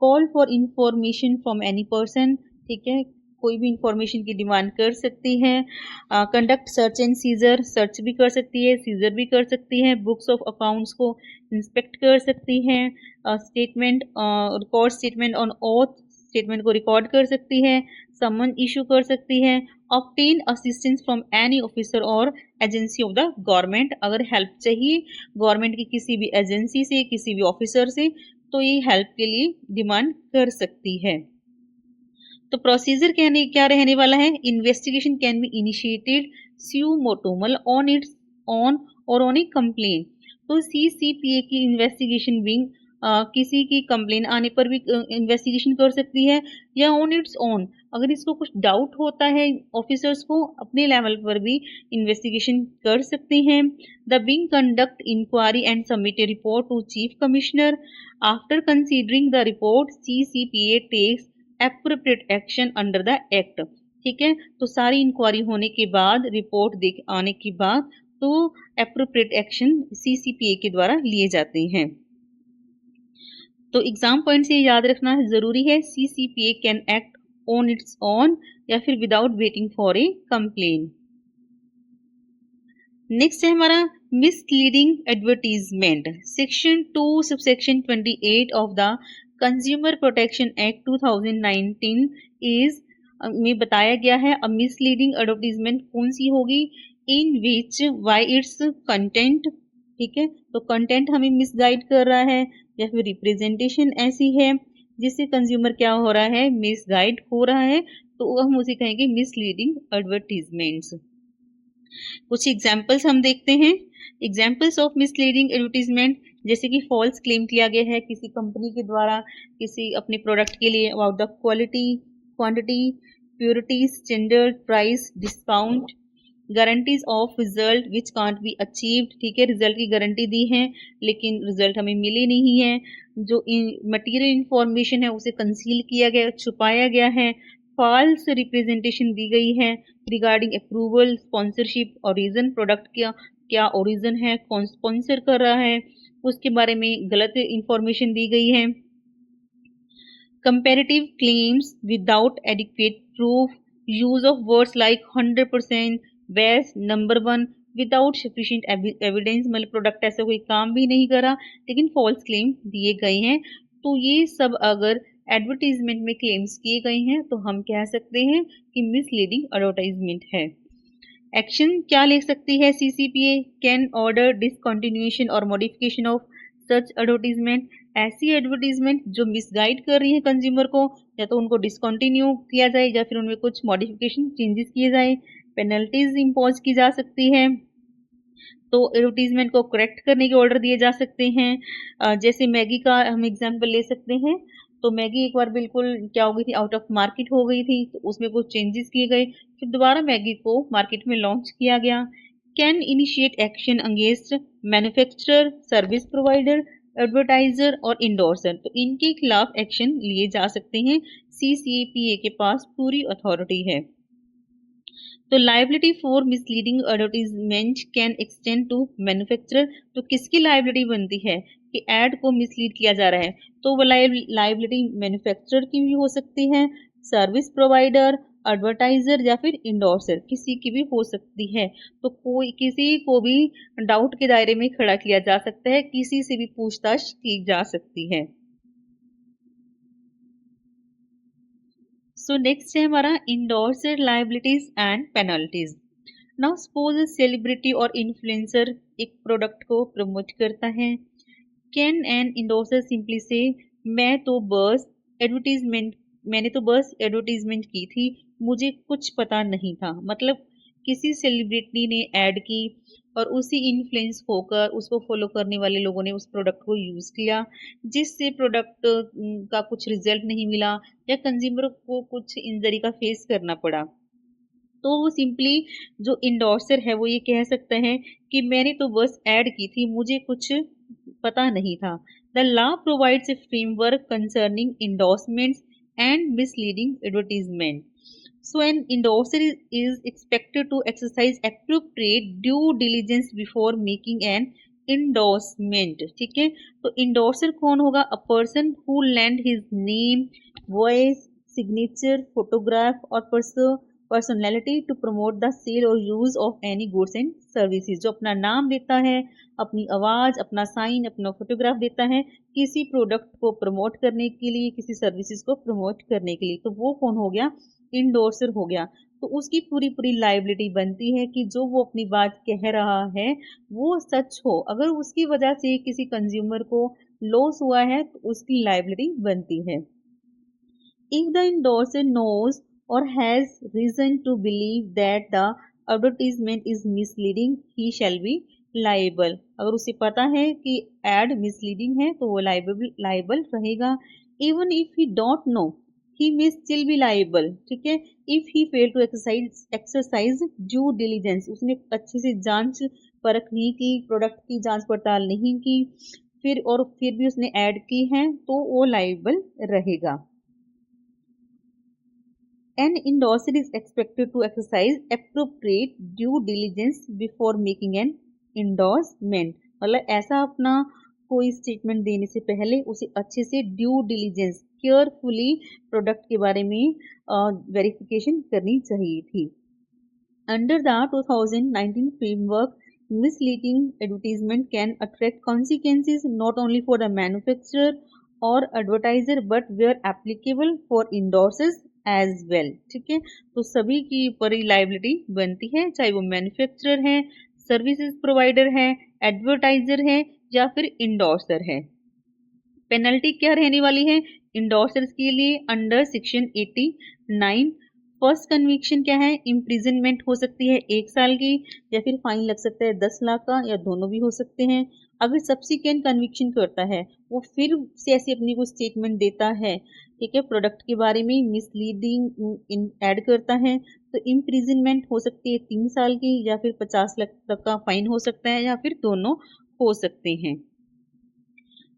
Call for information from any person, ठीक है, कोई भी इंफॉर्मेशन की डिमांड कर सकती है। Conduct search and seizure, search भी कर सकती है, सीजर भी कर सकती है। बुक्स ऑफ अकाउंट्स को इंस्पेक्ट कर सकती है। Statement, record statement on auth, statement को रिकॉर्ड कर सकती है। समन इशू कर सकती है। Obtain assistance from any officer और एजेंसी ऑफ द गवर्नमेंट, अगर हेल्प चाहिए गवर्नमेंट की किसी भी एजेंसी से, किसी भी ऑफिसर से, तो ये हेल्प के लिए डिमांड कर सकती है। तो प्रोसीजर क्या रहने वाला है? Investigation can be initiated suo motu on its own or on a complaint. तो CCPA की इन्वेस्टिगेशन विंग किसी की कंप्लेन आने पर भी इन्वेस्टिगेशन कर सकती है, या ऑन इट्स ऑन, अगर इसको कुछ डाउट होता है ऑफिसर्स को, अपने लेवल पर भी इन्वेस्टिगेशन कर सकते हैं। The wing conduct inquiry and submit a report to chief commissioner. After considering the report CCPA takes appropriate action under the act. ठीक है, तो सारी इंक्वायरी होने के बाद, रिपोर्ट देख आने के बाद, तो एप्रोप्रिएट एक्शन CCPA के द्वारा लिए जाते हैं। तो एग्जाम पॉइंट से याद रखना जरूरी है, CCPA can act on its on या फिर without waiting for a complain. Next है हमारा misleading advertisement. Section 2 subsection 28 of the consumer protection act 2019 is में बताया गया है अब मिसलीडिंग एडवर्टीजमेंट कौन सी होगी? इन विच वाई इट्स कंटेंट, ठीक है, तो कंटेंट हमें मिसगाइड कर रहा है या फिर रिप्रेजेंटेशन ऐसी है जिससे कंज्यूमर क्या हो रहा है? मिसगाइड हो रहा है, तो हम उसे कहेंगे मिसलीडिंग एडवर्टीजमेंट्स। कुछ एग्जाम्पल्स हम देखते हैं। एग्जाम्पल्स ऑफ मिसलीडिंग एडवर्टीजमेंट, जैसे कि फॉल्स क्लेम किया गया है किसी कंपनी के द्वारा किसी अपने प्रोडक्ट के लिए about the quality, quantity, purity, standard, price, discount, guarantees of result which can't be achieved, ठीक है, रिजल्ट की गारंटी दी है लेकिन रिजल्ट हमें मिली नहीं है। जो मटेरियल इंफॉर्मेशन है उसे कंसील किया गया, छुपाया गया है। फॉल्स रिप्रेजेंटेशन दी गई है regarding approval, sponsorship, origin, product क्या ओरिजिन है, कौन स्पॉन्सर कर रहा है, उसके बारे में गलत इंफॉर्मेशन दी गई है। Comparative claims without adequate proof, use of words like 100%, best, number 1 without sufficient evidence, मतलब प्रोडक्ट ऐसा कोई काम भी नहीं करा लेकिन फॉल्स क्लेम दिए गए हैं। तो ये सब अगर एडवर्टीजमेंट में क्लेम्स किए गए हैं तो हम कह सकते हैं कि मिसलीडिंग एडवर्टाइजमेंट है। एक्शन क्या ले सकती है CCPA? कैन ऑर्डर डिसकंटिन्यूएशन और मॉडिफिकेशन ऑफ सच एडवर्टीजमेंट। ऐसी एडवर्टीजमेंट जो मिसगाइड कर रही है कंज्यूमर को, या तो उनको डिसकंटिन्यू किया जाए या फिर उनमें कुछ मॉडिफिकेशन चेंजेस किए जाए। पेनल्टीज इम्पोज की जा सकती है, तो एडवर्टीजमेंट को करेक्ट करने के ऑर्डर दिए जा सकते हैं। जैसे मैगी का हम एग्जांपल ले सकते हैं, तो मैगी एक बार बिल्कुल क्या हो गई थी, आउट ऑफ मार्केट हो गई थी, तो उसमें कुछ चेंजेस किए गए, फिर दोबारा मैगी को मार्केट में लॉन्च किया गया। Can initiate action against manufacturer, service provider, advertiser और इंडोर्सर, तो इनके खिलाफ एक्शन लिए जा सकते हैं। CCPA के पास पूरी अथॉरिटी है। तो liability for misleading advertisement can extend to manufacturer, तो किसकी लाइबिलिटी बनती है कि एड को मिसलीड किया जा रहा है, तो वो लाइबिलिटी मैन्युफैक्चरर की भी हो सकती है, सर्विस प्रोवाइडर, एडवर्टाइजर या फिर इंडोर्सर, किसी की भी हो सकती है। तो कोई किसी को भी डाउट के दायरे में खड़ा किया जा सकता है, किसी से भी पूछताछ की जा सकती है। सो नेक्स्ट है हमारा endorser liabilities and penalties. Now suppose celebrity और इन्फ्लुएंसर एक प्रोडक्ट को प्रमोट करता है, कैन एन इंडोर्सर सिंपली से मैंने तो बस एडवर्टीजमेंट की थी, मुझे कुछ पता नहीं था। मतलब किसी सेलिब्रिटी ने ऐड की और उसी इन्फ्लुएंस होकर उसको फॉलो करने वाले लोगों ने उस प्रोडक्ट को यूज़ किया, जिससे प्रोडक्ट का कुछ रिजल्ट नहीं मिला या कंज्यूमर को कुछ इंजरी का फेस करना पड़ा। तो वो सिंपली जो इंडोर्सर है वो ये कह सकता है कि मैंने तो बस ऐड की थी, मुझे कुछ पता नहीं था। The law provides a framework concerning endorsements and misleading advertisement. So an endorser is expected to exercise appropriate due diligence before making an endorsement. ठीक है, तो endorser कौन होगा? A person who lend his name, voice, signature, photograph और personality to promote the sale or use of any goods and services. जो अपना नाम देता है, अपनी आवाज़, अपना साइन, अपना फोटोग्राफ देता है किसी प्रोडक्ट को प्रमोट करने के लिए, किसी सर्विसेज को प्रमोट करने के लिए, तो वो कौन हो गया? इंडोर्सर हो गया। तो उसकी पूरी पूरी लाइबिलिटी बनती है कि जो वो अपनी बात कह रहा है वो सच हो। अगर उसकी वजह से किसी कंज्यूमर को लॉस हुआ है तो उसकी लाइबिलिटी बनती है। इफ द इंडोर्सर नोज और has reason to believe that the advertisement is misleading, he shall be liable. अगर उसे पता है कि एड मिसलीडिंग है तो वो लाइबल रहेगा। Even if he don't know, he may still be liable। ठीक है, if he fail to exercise due diligence, उसने अच्छे से जांच परख नहीं की, प्रोडक्ट की जांच पड़ताल नहीं की, फिर भी उसने ऐड की है तो वो लाइबल रहेगा। An endorser is expected to exercise appropriate due diligence before making an endorsement। मतलब ऐसा अपना कोई स्टेटमेंट देने से पहले उसे अच्छे से ड्यू डिलीजेंस केयरफुली प्रोडक्ट के बारे में वेरिफिकेशन करनी चाहिए थी। Under the 2019 framework, misleading advertisement can attract consequences not only for the manufacturer or advertiser but where applicable for endorsers as well। ठीक है, तो सभी की ऊपर ही लाइबिलिटी बनती है, चाहे वो मैन्युफैक्चरर है, सर्विसेज प्रोवाइडर है, एडवर्टाइजर है या फिर इंडोर्सर है। पेनल्टी क्या रहने वाली है इंडोर्सर्स के लिए? अंडर सेक्शन 89 फर्स्ट कन्विक्शन क्या है? इम्प्रिजनमेंट हो सकती है 1 साल की, या फिर फाइन लग सकता है 10 लाख का, या दोनों भी हो सकते हैं। अगर सब्सिक्वेंट कन्विक्शन करता है, वो फिर से ऐसी अपनी को स्टेटमेंट देता है, ठीक है, प्रोडक्ट के बारे में मिसलीडिंग ऐड करता है, तो इम्प्रिजनमेंट हो सकती है 3 साल की, या फिर 50 लाख तक का फाइन हो सकता है, या फिर दोनों हो सकते हैं।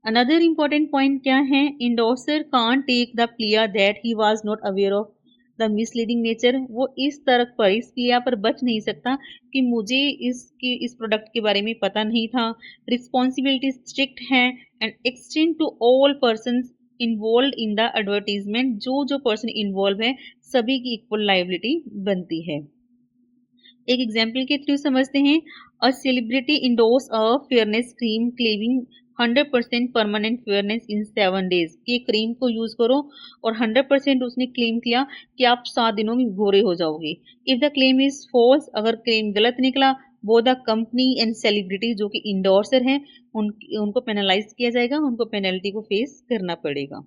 अनदर इम्पॉर्टेंट पॉइंट क्या है? Endorser can't take the plea that he was not aware of the misleading nature. वो इस तरह पर, इस प्लिया पर बच नहीं सकता कि मुझे इस प्रोडक्ट के बारे में पता नहीं था। रिस्पॉन्सिबिलिटी स्ट्रिक्ट है and extend to all persons involve in the advertisement. जो पर्सन इन्वॉल्व है सभी की इक्वल लाइबिलिटी बनती है। एक एग्जाम्पल के थ्रू समझते हैं। A celebrity endorse a fairness cream claiming 100% permanent fairness in 7 days। ये क्रीम को यूज करो और 100% उसने क्लेम किया कि आप 7 दिनों में गोरे हो जाओगे। If the claim is false, अगर क्लेम गलत निकला, वो द कंपनी एंड सेलिब्रिटी जो कि इंडोर्सर हैं उनको पेनलाइज किया जाएगा, उनको पेनल्टी को फेस करना पड़ेगा।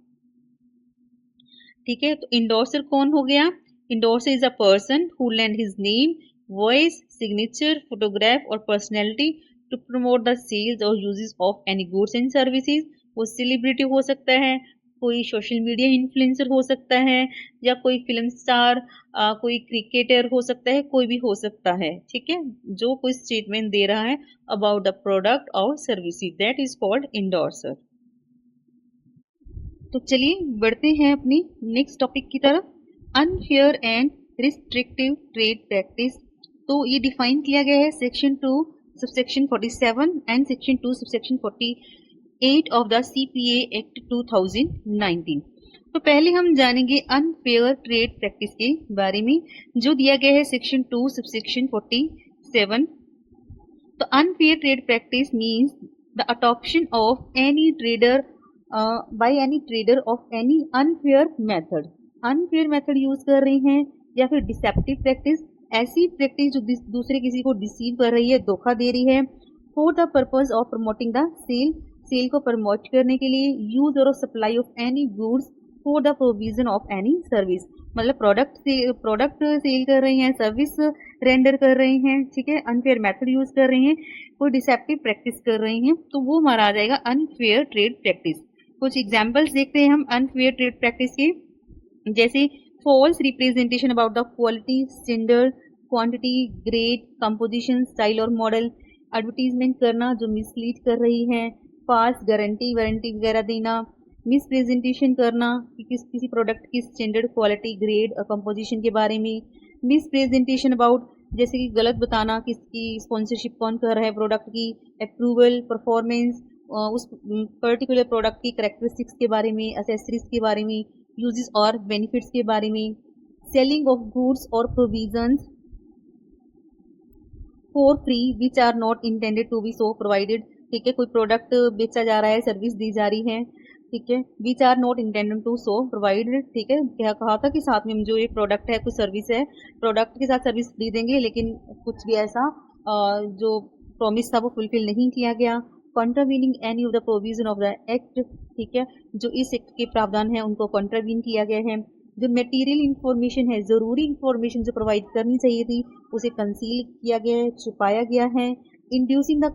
ठीक है, तो इंडोर्सर कौन हो गया? Endorser is a person who lend his name, voice, signature, photograph और personality to promote the sales और uses of any goods and services. वो सेलिब्रिटी हो सकता है, कोई सोशल मीडिया इन्फ्लुएंसर हो सकता है, या कोई फिल्म स्टार, कोई क्रिकेटर हो सकता है, कोई भी हो सकता है। ठीक है, जो कोई स्टेटमेंट दे रहा है अबाउट द प्रोडक्ट और सर्विसेज, दैट इज कॉल्ड इंडोर्सर। तो चलिए बढ़ते हैं अपनी नेक्स्ट टॉपिक की तरफ, unfair and restrictive trade practice. तो ये डिफाइन किया गया है section 2 subsection 47 and section 2 subsection 48 of the CPA act 2019। तो पहले हम जानेंगे अनफेयर ट्रेड प्रैक्टिस के बारे में, जो दिया गया है सेक्शन 2 सबसेक्शन 47। तो unfair trade practice means the adoption of any trader by any trader of any unfair method. Unfair method use कर रहे हैं या फिर डिसेप्टिव प्रैक्टिस, ऐसी प्रैक्टिस जो दूसरे किसी को डिसीव कर रही है, धोखा दे रही है, for the purpose of promoting the sale, sale को प्रमोट करने के लिए, यूज और supply of any goods for the provision of any service, मतलब प्रोडक्ट सेल कर रहे हैं, सर्विस रेंडर कर रहे हैं, ठीक है, अनफेयर मेथड यूज कर रहे हैं, कोई डिसेप्टिव प्रैक्टिस कर रहे हैं, तो वो हमारा आ जाएगा अनफेयर ट्रेड प्रैक्टिस। कुछ एग्जाम्पल्स देखते हैं हम अनफेयर ट्रेड प्रैक्टिस के, जैसे false representation about the quality, standard, quantity, grade, composition, style और मॉडल, एडवर्टीजमेंट करना जो मिसलीड कर रही है, फाल्स गारंटी वारंटी वगैरह देना, मिस प्रेजेंटेशन करना कि किसी प्रोडक्ट की स्टैंडर्ड, क्वालिटी, ग्रेड और कंपोजिशन के बारे में, मिस प्रेजेंटेशन अबाउट जैसे कि गलत बताना किसकी स्पॉन्सरशिप कौन कर रहा है प्रोडक्ट की, अप्रूवल, परफॉर्मेंस, उस पर्टिकुलर प्रोडक्ट की करेक्टरिस्टिक्स के बारे में, एसेसरीज के बारे में, यूजेस और बेनिफिट्स के बारे में, सेलिंग ऑफ गुड्स और provisions for free which are not intended to be so provided, ठीक है, कोई प्रोडक्ट बेचा जा रहा है, सर्विस दी जा रही है, ठीक है, which are not intended to so provided, ठीक है, क्या कहा था कि साथ में जो ये प्रोडक्ट है कुछ सर्विस है, प्रोडक्ट के साथ सर्विस फ्री देंगे, लेकिन कुछ भी ऐसा जो प्रॉमिस था वो फुलफिल नहीं किया गया, contravening any of the provision of the act, ठीक है, जो इस एक्ट के प्रावधान है उनको कॉन्ट्रावीन किया गया है, जो मटेरियल इंफॉर्मेशन है, जरूरी इंफॉर्मेशन जो प्रोवाइड करनी चाहिए थी उसे कंसील किया गया है, छुपाया गया है, inducing the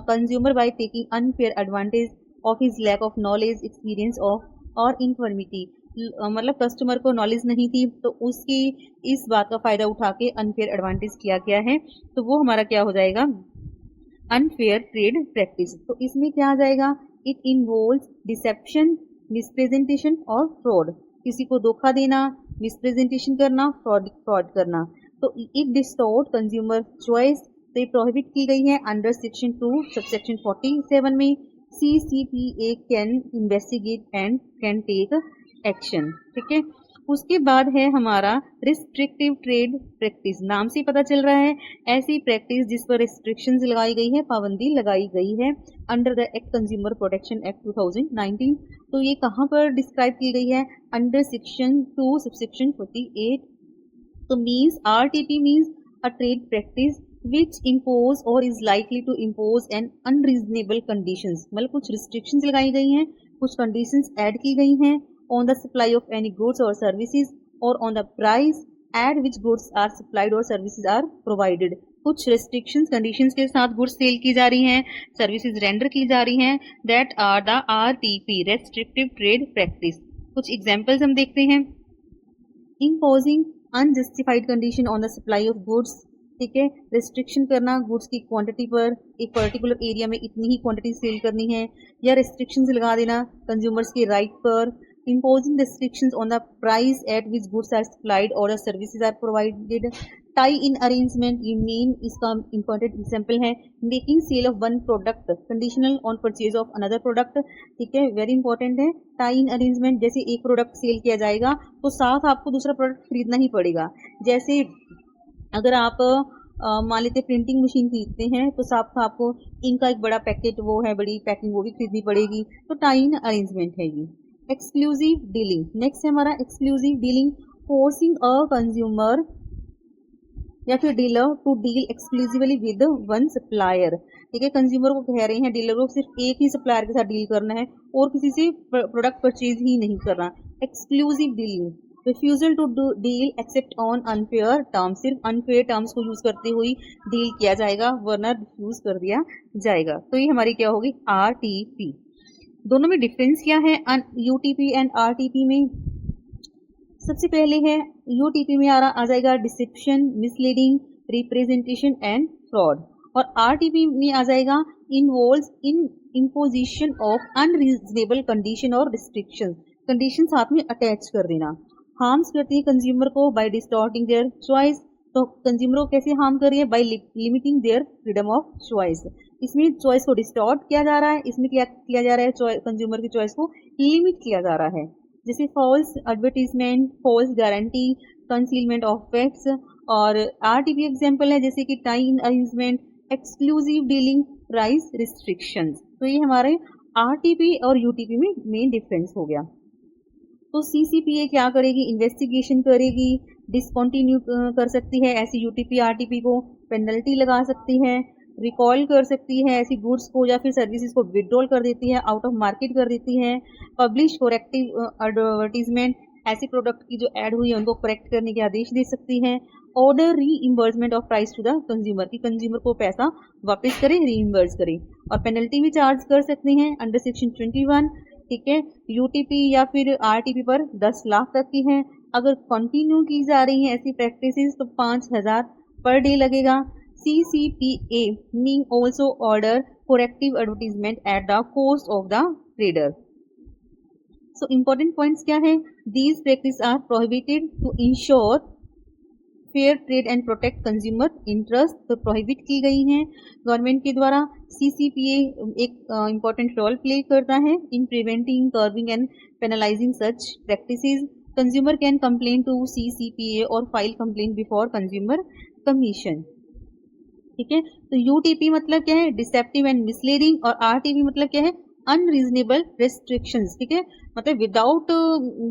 consumer by taking unfair advantage of his lack of knowledge, experience of और इन्फॉर्मिटी, मतलब कस्टमर को नॉलेज नहीं थी तो उसकी इस बात का फायदा उठा के अनफेयर एडवांटेज किया गया है, तो वो हमारा क्या हो जाएगा अनफेयर ट्रेड प्रैक्टिस। तो इसमें क्या आ जाएगा, इट इन्वॉल्व्स डिसेप्शन, मिसप्रेजेंटेशन और फ्रॉड, किसी को धोखा देना, मिसप्रेजेंटेशन करना, फ्रॉड करना, तो इट डिस्टॉर्ट कंज्यूमर चॉइस, तो ये प्रोहिबिट की गई है अंडर सेक्शन 2 सबसेक्शन 47 में, CCPA can investigate and can take action, ठीक है। उसके बाद है हमारा रिस्ट्रिक्टिव ट्रेड प्रैक्टिस, नाम से पता चल रहा है ऐसी प्रैक्टिस जिस पर रिस्ट्रिक्शंस लगाई गई है, पाबंदी लगाई गई है under the act consumer protection act 2019, तो ये कहाँ पर डिस्क्राइब की गई है, अंडर सेक्शन 2 सबसेक्शन 48, तो means RTP means a trade practice which impose or is likely to impose an unreasonable conditions, मतलब कुछ restrictions लगाई गई हैं, कुछ conditions add की गई हैं on the supply of any goods or services or on the price at which goods are supplied or services are provided, कुछ restrictions conditions के साथ goods sale की जा रही हैं, services render की जा रही हैं, that are the RTP restrictive trade practice। कुछ examples हम देखते हैं, imposing unjustified condition on the supply of goods, ठीक है, रिस्ट्रिक्शन करना गुड्स की क्वांटिटी पर, एक पर्टिकुलर एरिया में इतनी ही क्वांटिटी सेल करनी है, या रिस्ट्रिक्शंस लगा देना कंज्यूमर्स के राइट पर, imposing restrictions on the price at which goods are supplied or the services are provided, tie in arrangement, ये मेन इसका इम्पोर्टेंट एग्जाम्पल है, making sale of one product conditional on purchase of another product, ठीक है, very important है, tie in arrangement, जैसे एक product cell किया जाएगा तो साथ आपको दूसरा प्रोडक्ट खरीदना ही पड़ेगा, जैसे अगर आप मान लेते प्रिंटिंग मशीन खरीदते हैं तो साथ आपको इनका एक बड़ा पैकेट वो है, बड़ी पैकिंग वो भी खरीदनी पड़ेगी, तो टाई इन अरेंजमेंट है ये। एक्सक्लूसिव डीलिंग, नेक्स्ट है हमारा exclusive dealing, forcing a consumer या फिर dealer to deal exclusively with one supplier, ठीक है, कंज्यूमर को कह रहे हैं डीलर को सिर्फ एक ही सप्लायर के साथ डील करना है और किसी से प्रोडक्ट परचेज ही नहीं करना, exclusive dealing, refusal to deal except on unfair terms, सिर्फ अनफेयर टर्म्स को यूज करते हुए डील किया जाएगा वरना रिफ्यूज कर दिया जाएगा, तो ये हमारी क्या होगी RTP। दोनों में डिफरेंस क्या है UTP एंड RTP में, सबसे पहले है UTP में आ जाएगा deception, misleading, representation and fraud, और RTP में आ जाएगा involves in imposition of unreasonable condition और रिस्ट्रिक्शन, कंडीशन साथ में अटैच कर देना, हार्म्स करती है कंज्यूमर को बाय डिस्टॉर्टिंग देयर चॉइस, तो कंज्यूमर को कैसे हार्म कर रही है, by limiting their freedom of choice, इसमें चॉइस को डिस्टॉर्ट किया जा रहा है, इसमें क्या किया जा रहा है, कंज्यूमर की चॉइस को लिमिट किया जा रहा है, जैसे false advertisement, false guarantee, concealment of facts, और RTP एग्जाम्पल है जैसे कि tie in arrangement, exclusive dealing, price restrictions, तो ये हमारे RTP और UTP में मेन डिफरेंस हो गया। तो CCPA क्या करेगी, इन्वेस्टिगेशन करेगी, डिसकंटिन्यू कर सकती है ऐसी UTP RTP को, पेनल्टी लगा सकती है, रिकॉल कर सकती है ऐसी गुड्स को या फिर सर्विसेज को विड्रॉल कर देती है, आउट ऑफ मार्केट कर देती है, पब्लिश करेक्टिव एडवर्टीजमेंट, ऐसी प्रोडक्ट की जो ऐड हुई है उनको करेक्ट करने के आदेश दे सकती है, order reimbursement of price to the consumer, की कंज्यूमर को पैसा वापस करे, रीइम्बर्स करे, और पेनल्टी भी चार्ज कर सकते हैं अंडर सेक्शन 21। ठीक है, यूटीपी या फिर आरटीपी पर 10 लाख तक की है। अगर कंटिन्यू की जा रही है ऐसी प्रैक्टिसेस तो 5000 पर डे लगेगा। CCPA may also order corrective advertisement at the cost of the trader. So important points क्या है? These practice are prohibited to ensure fair trade and protect consumer interest, तो प्रोहिबिट की गई हैं गवर्नमेंट के द्वारा। CCPA एक इम्पॉर्टेंट रोल प्ले करता है in preventing, curbing and penalising such practices. Consumer can complain to CCPA और file complain before consumer commission. ठीक है, तो UTP मतलब क्या है? डिसेप्टिव एंड मिसलीडिंग, और RTP मतलब क्या है? Unreasonable restrictions. ठीक है, मतलब विदाउट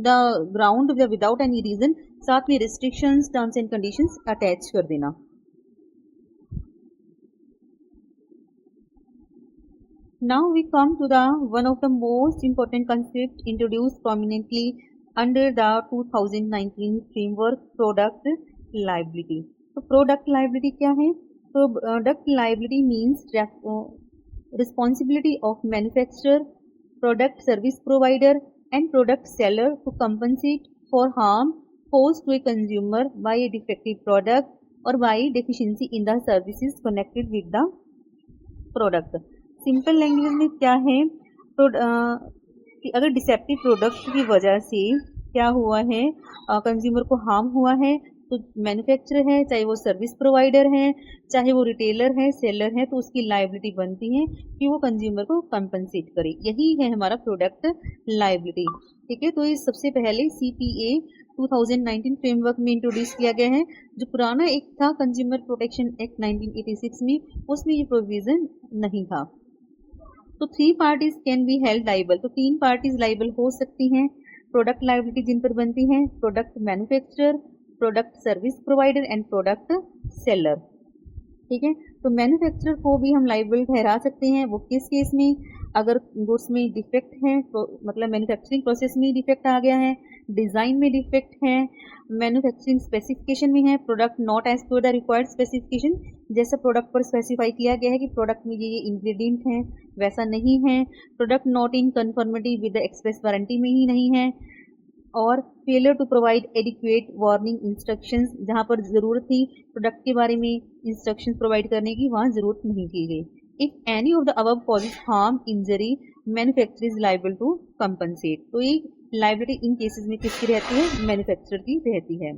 द ग्राउंड या विदाउट एनी रीजन, साथ में restrictions, terms and conditions attach कर देना। Now we come to the one of the most important concept introduced prominently under the 2019 framework, product liability। तो product liability क्या है? Product liability means responsibility of manufacturer, product service provider and product seller to compensate for harm caused to a consumer by a defective product or by deficiency in the services connected with the product। Simple language में क्या है? कि अगर deceptive product की वजह से क्या हुआ है, कंज्यूमर को हार्म हुआ है, तो मैन्युफैक्चरर है, चाहे वो सर्विस प्रोवाइडर है, चाहे वो रिटेलर है, सेलर है, तो उसकी लाइबिलिटी बनती है कि वो कंज्यूमर को कंपनसेट करे। यही है हमारा प्रोडक्ट लाइबिलिटी। ठीक है, तो ये सबसे पहले CPA 2019 फ्रेमवर्क में इंट्रोड्यूस किया गया है। जो पुराना एक्ट था कंज्यूमर प्रोटेक्शन एक्ट 1986 में, उसमें ये प्रोविजन नहीं था। तो 3 parties can be held liable, तो 3 पार्टीज लाइबल हो सकती हैं प्रोडक्ट लाइबिलिटी जिन पर बनती है: product manufacturer, product service provider and product seller. ठीक है, तो मैन्युफैक्चरर को भी हम लाइबल ठहरा सकते हैं। वो किस केस में? अगर गुड्स में डिफेक्ट है, तो मतलब मैन्युफैक्चरिंग प्रोसेस में डिफेक्ट आ गया है, डिजाइन में डिफेक्ट है, मैन्युफैक्चरिंग स्पेसिफिकेशन में है, product not as per the required specification, जैसा प्रोडक्ट पर स्पेसिफाई किया गया है कि प्रोडक्ट में ये इंग्रेडिएंट हैं, वैसा नहीं है, product not in conformity with the express warranty में ही नहीं है, और failure to provide adequate warning instructions, जहां पर जरूरत थी प्रोडक्ट के बारे में इंस्ट्रक्शंस प्रोवाइड करने की, वहां जरूरत नहीं की गई। If any of the above causes harm, injury, manufacturer is liable to compensate. तो ये लाइबिलिटी इन केसेस में किसकी रहती है? मैन्युफैक्चरर की रहती है।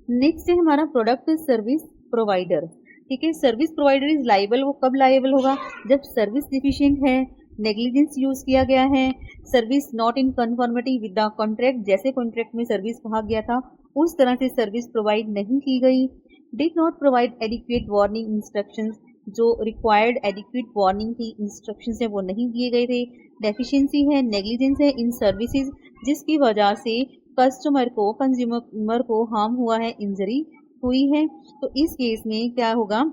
नेक्स्ट है हमारा प्रोडक्ट सर्विस प्रोवाइडर। ठीक है, सर्विस प्रोवाइडर इज लाइबल। वो कब लाइबल होगा? जब सर्विस डिफिशिएंट है, नेग्लिजेंस यूज किया गया है, service not in conformity with the contract, जैसे कॉन्ट्रैक्ट में सर्विस कहा गया था उस तरह से सर्विस प्रोवाइड नहीं की गई, did not provide adequate warning instructions, जो रिक्वायर्ड एडिक्वेट वार्निंग की इंस्ट्रक्शंस है वो नहीं दिए गए थे, डेफिशिएंसी है, नेग्लिजेंस है इन सर्विसेज, जिसकी वजह से कस्टमर को, कंज्यूमर को हार्म हुआ है, इंजरी हुई है। तो इस केस में क्या होगा?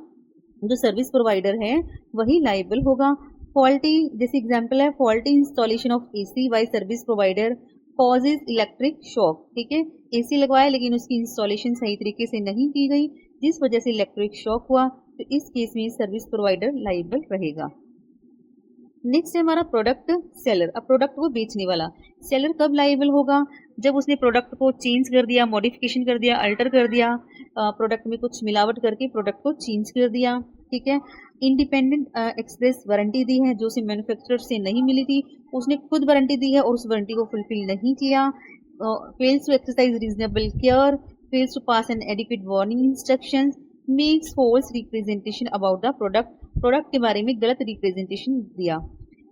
जो सर्विस प्रोवाइडर है वही लाइबल होगा। फॉल्टी, जैसे एग्जांपल है, faulty installation of AC bye service provider causes electric shock. ठीक है, AC लगवाया लेकिन उसकी इंस्टॉलेशन सही तरीके से नहीं की गई, जिस वजह से इलेक्ट्रिक शॉक हुआ, तो इस केस में सर्विस प्रोवाइडर लाइबल रहेगा। नेक्स्ट है हमारा प्रोडक्ट सेलर। अब प्रोडक्ट को बेचने वाला सेलर कब लाइबल होगा? जब उसने प्रोडक्ट को चेंज कर दिया, मॉडिफिकेशन कर दिया, अल्टर कर दिया, प्रोडक्ट में कुछ मिलावट करके प्रोडक्ट को चेंज कर दिया। ठीक है, इंडिपेंडेंट एक्सप्रेस वारंटी दी है जो उसे मैन्युफैक्चरर से नहीं मिली थी, उसने खुद वारंटी दी है और उस वारंटी को फुलफिल नहीं किया, fails to exercise reasonable care, fails to pass an adequate warning instructions, makes false representation about the product के बारे में गलत रिप्रेजेंटेशन दिया।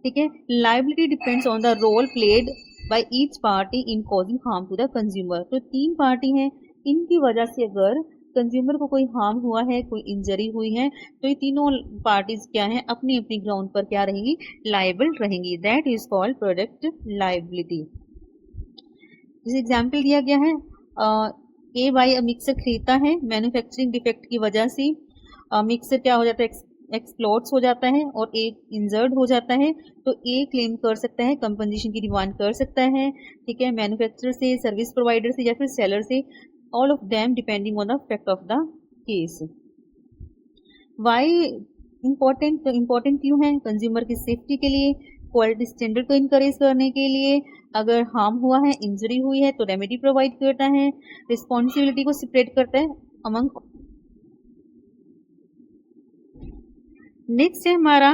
ठीक है, liability depends on the role played by each party in causing harm to the consumer. तो 3 party हैं, इनकी वजह से अगर कंज्यूमर को कोई हार्म हुआ है, कोई इंजरी हुई है, तो ये तीनों पार्टीज क्या हैं? अपनी अपनी ग्राउंड पर क्या रहेंगी? लाइबल रहेंगी। That is called product liability. जैसे एग्जाम्पल दिया गया है, A बाई मिक्सर खरीदता है, मैन्युफैक्चरिंग डिफेक्ट की वजह से मिक्सर क्या हो जाता है? एक्सप्लोर्ट्स हो जाता है और एक इंजर्ड हो जाता है, तो एक क्लेम कर सकता है, कंपनसेशन की डिमांड कर सकता है, ठीक है, मैन्युफैक्चरर से, सर्विस प्रोवाइडर से या फिर सेलर से, all of them depending on the fact of the case. Why important क्यों है? कंज्यूमर की सेफ्टी के लिए, क्वालिटी स्टैंडर्ड को इनकरेज करने के लिए, अगर हार्म हुआ है, इंजरी हुई है तो रेमेडी प्रोवाइड करता है, रिस्पॉन्सिबिलिटी को सेपरेट करता है अमंग। नेक्स्ट है हमारा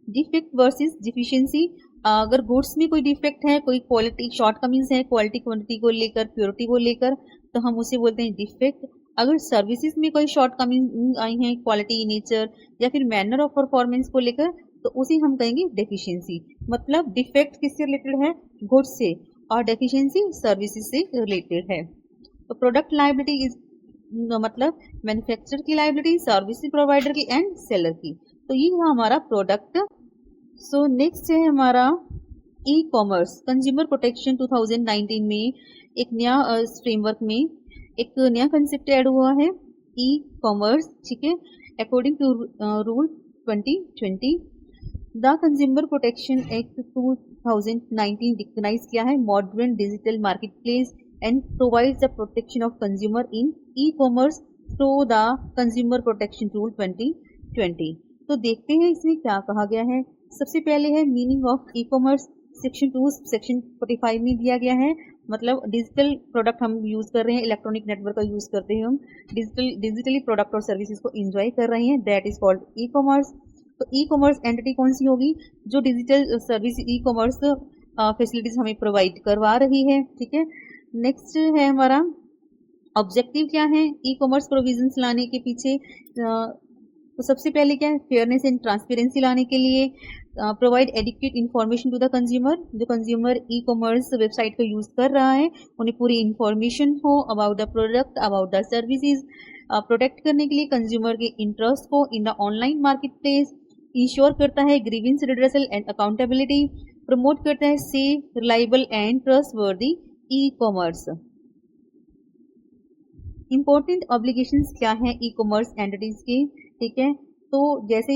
डिफेक्ट वर्सेस डिफिशियंसी। अगर गुड्स में कोई डिफेक्ट है, कोई क्वालिटी शॉर्टकमिंग्स है क्वालिटी क्वांटिटी को लेकर, प्योरिटी को लेकर, तो हम उसे बोलते हैं डिफेक्ट। अगर सर्विसेज में कोई शॉर्टकमिंग आई है क्वालिटी, नेचर या फिर मैनर ऑफ परफॉर्मेंस को लेकर, तो उसे हम कहेंगे डेफिशिएंसी। मतलब डिफेक्ट किससे रिलेटेड है? गुड्स से, और डेफिशिएंसी सर्विसेज से रिलेटेड है। तो प्रोडक्ट लायबिलिटी इज मतलब मैन्युफैक्चरर की लायबिलिटी, सर्विस प्रोवाइडर की एंड सेलर की। तो ये है हमारा प्रोडक्ट। सो नेक्स्ट है हमारा ई कॉमर्स। कंज्यूमर प्रोटेक्शन 2019 में एक नया फ्रेमवर्क में एक नया कंसेप्ट ऐड हुआ है, ई कॉमर्स, ठीक है। According to rule 2020, the consumer protection act 2019 recognise किया है modern digital market place and provides the protection of consumer in e commerce through the consumer protection rule 2020। तो देखते हैं इसमें क्या कहा गया है। सबसे पहले है meaning of e commerce. Section 2 section 45 में दिया गया है, मतलब डिजिटल प्रोडक्ट हम यूज कर रहे हैं, इलेक्ट्रॉनिक नेटवर्क का यूज करते हैं, हम डिजिटली प्रोडक्ट और सर्विसेज को एंजॉय कर रहे हैं, that is called e commerce. तो ई कॉमर्स एंटिटी कौन सी होगी? जो digital service e commerce facilities हमें प्रोवाइड करवा रही है, ठीक है। नेक्स्ट है हमारा ऑब्जेक्टिव क्या है ई कॉमर्स प्रोविजंस लाने के पीछे। तो सबसे पहले क्या है? फेयरनेस एंड ट्रांसपेरेंसी लाने के लिए, provide adequate information to the consumer. जो कंज्यूमर ई कॉमर्स वेबसाइट का यूज कर रहा है उन्हें पूरी इन्फॉर्मेशन हो about the product, about the services. Protect करने के लिए कंज्यूमर के इंटरेस्ट को in the online market place. Ensure करता है grievance redressal and accountability. Promote करता है safe, reliable and trustworthy e commerce. Important obligations क्या है ई कॉमर्स एंटिटीज के, ठीक है। तो जैसे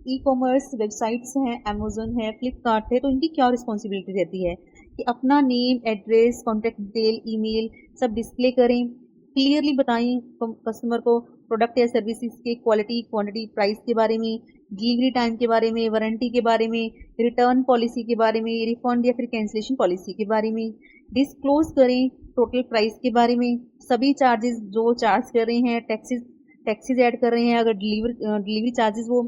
ई कॉमर्स वेबसाइट्स हैं, अमेजोन है, फ्लिपकार्ट है, तो इनकी क्या रिस्पॉन्सिबिलिटी रहती है कि अपना name, address, contact detail, email सब डिस्प्ले करें, क्लियरली बताएं कस्टमर को प्रोडक्ट या सर्विसेज के क्वालिटी, क्वांटिटी, प्राइस के बारे में, डिलीवरी टाइम के बारे में, वारंटी के बारे में, रिटर्न पॉलिसी के बारे में, रिफंड या फिर कैंसिलेशन पॉलिसी के बारे में। डिस्क्लोज करें टोटल प्राइस के बारे में, सभी चार्जेस जो चार्ज कर रहे हैं, टैक्सेस ऐड कर रहे हैं, अगर डिलीवरी चार्जेस वो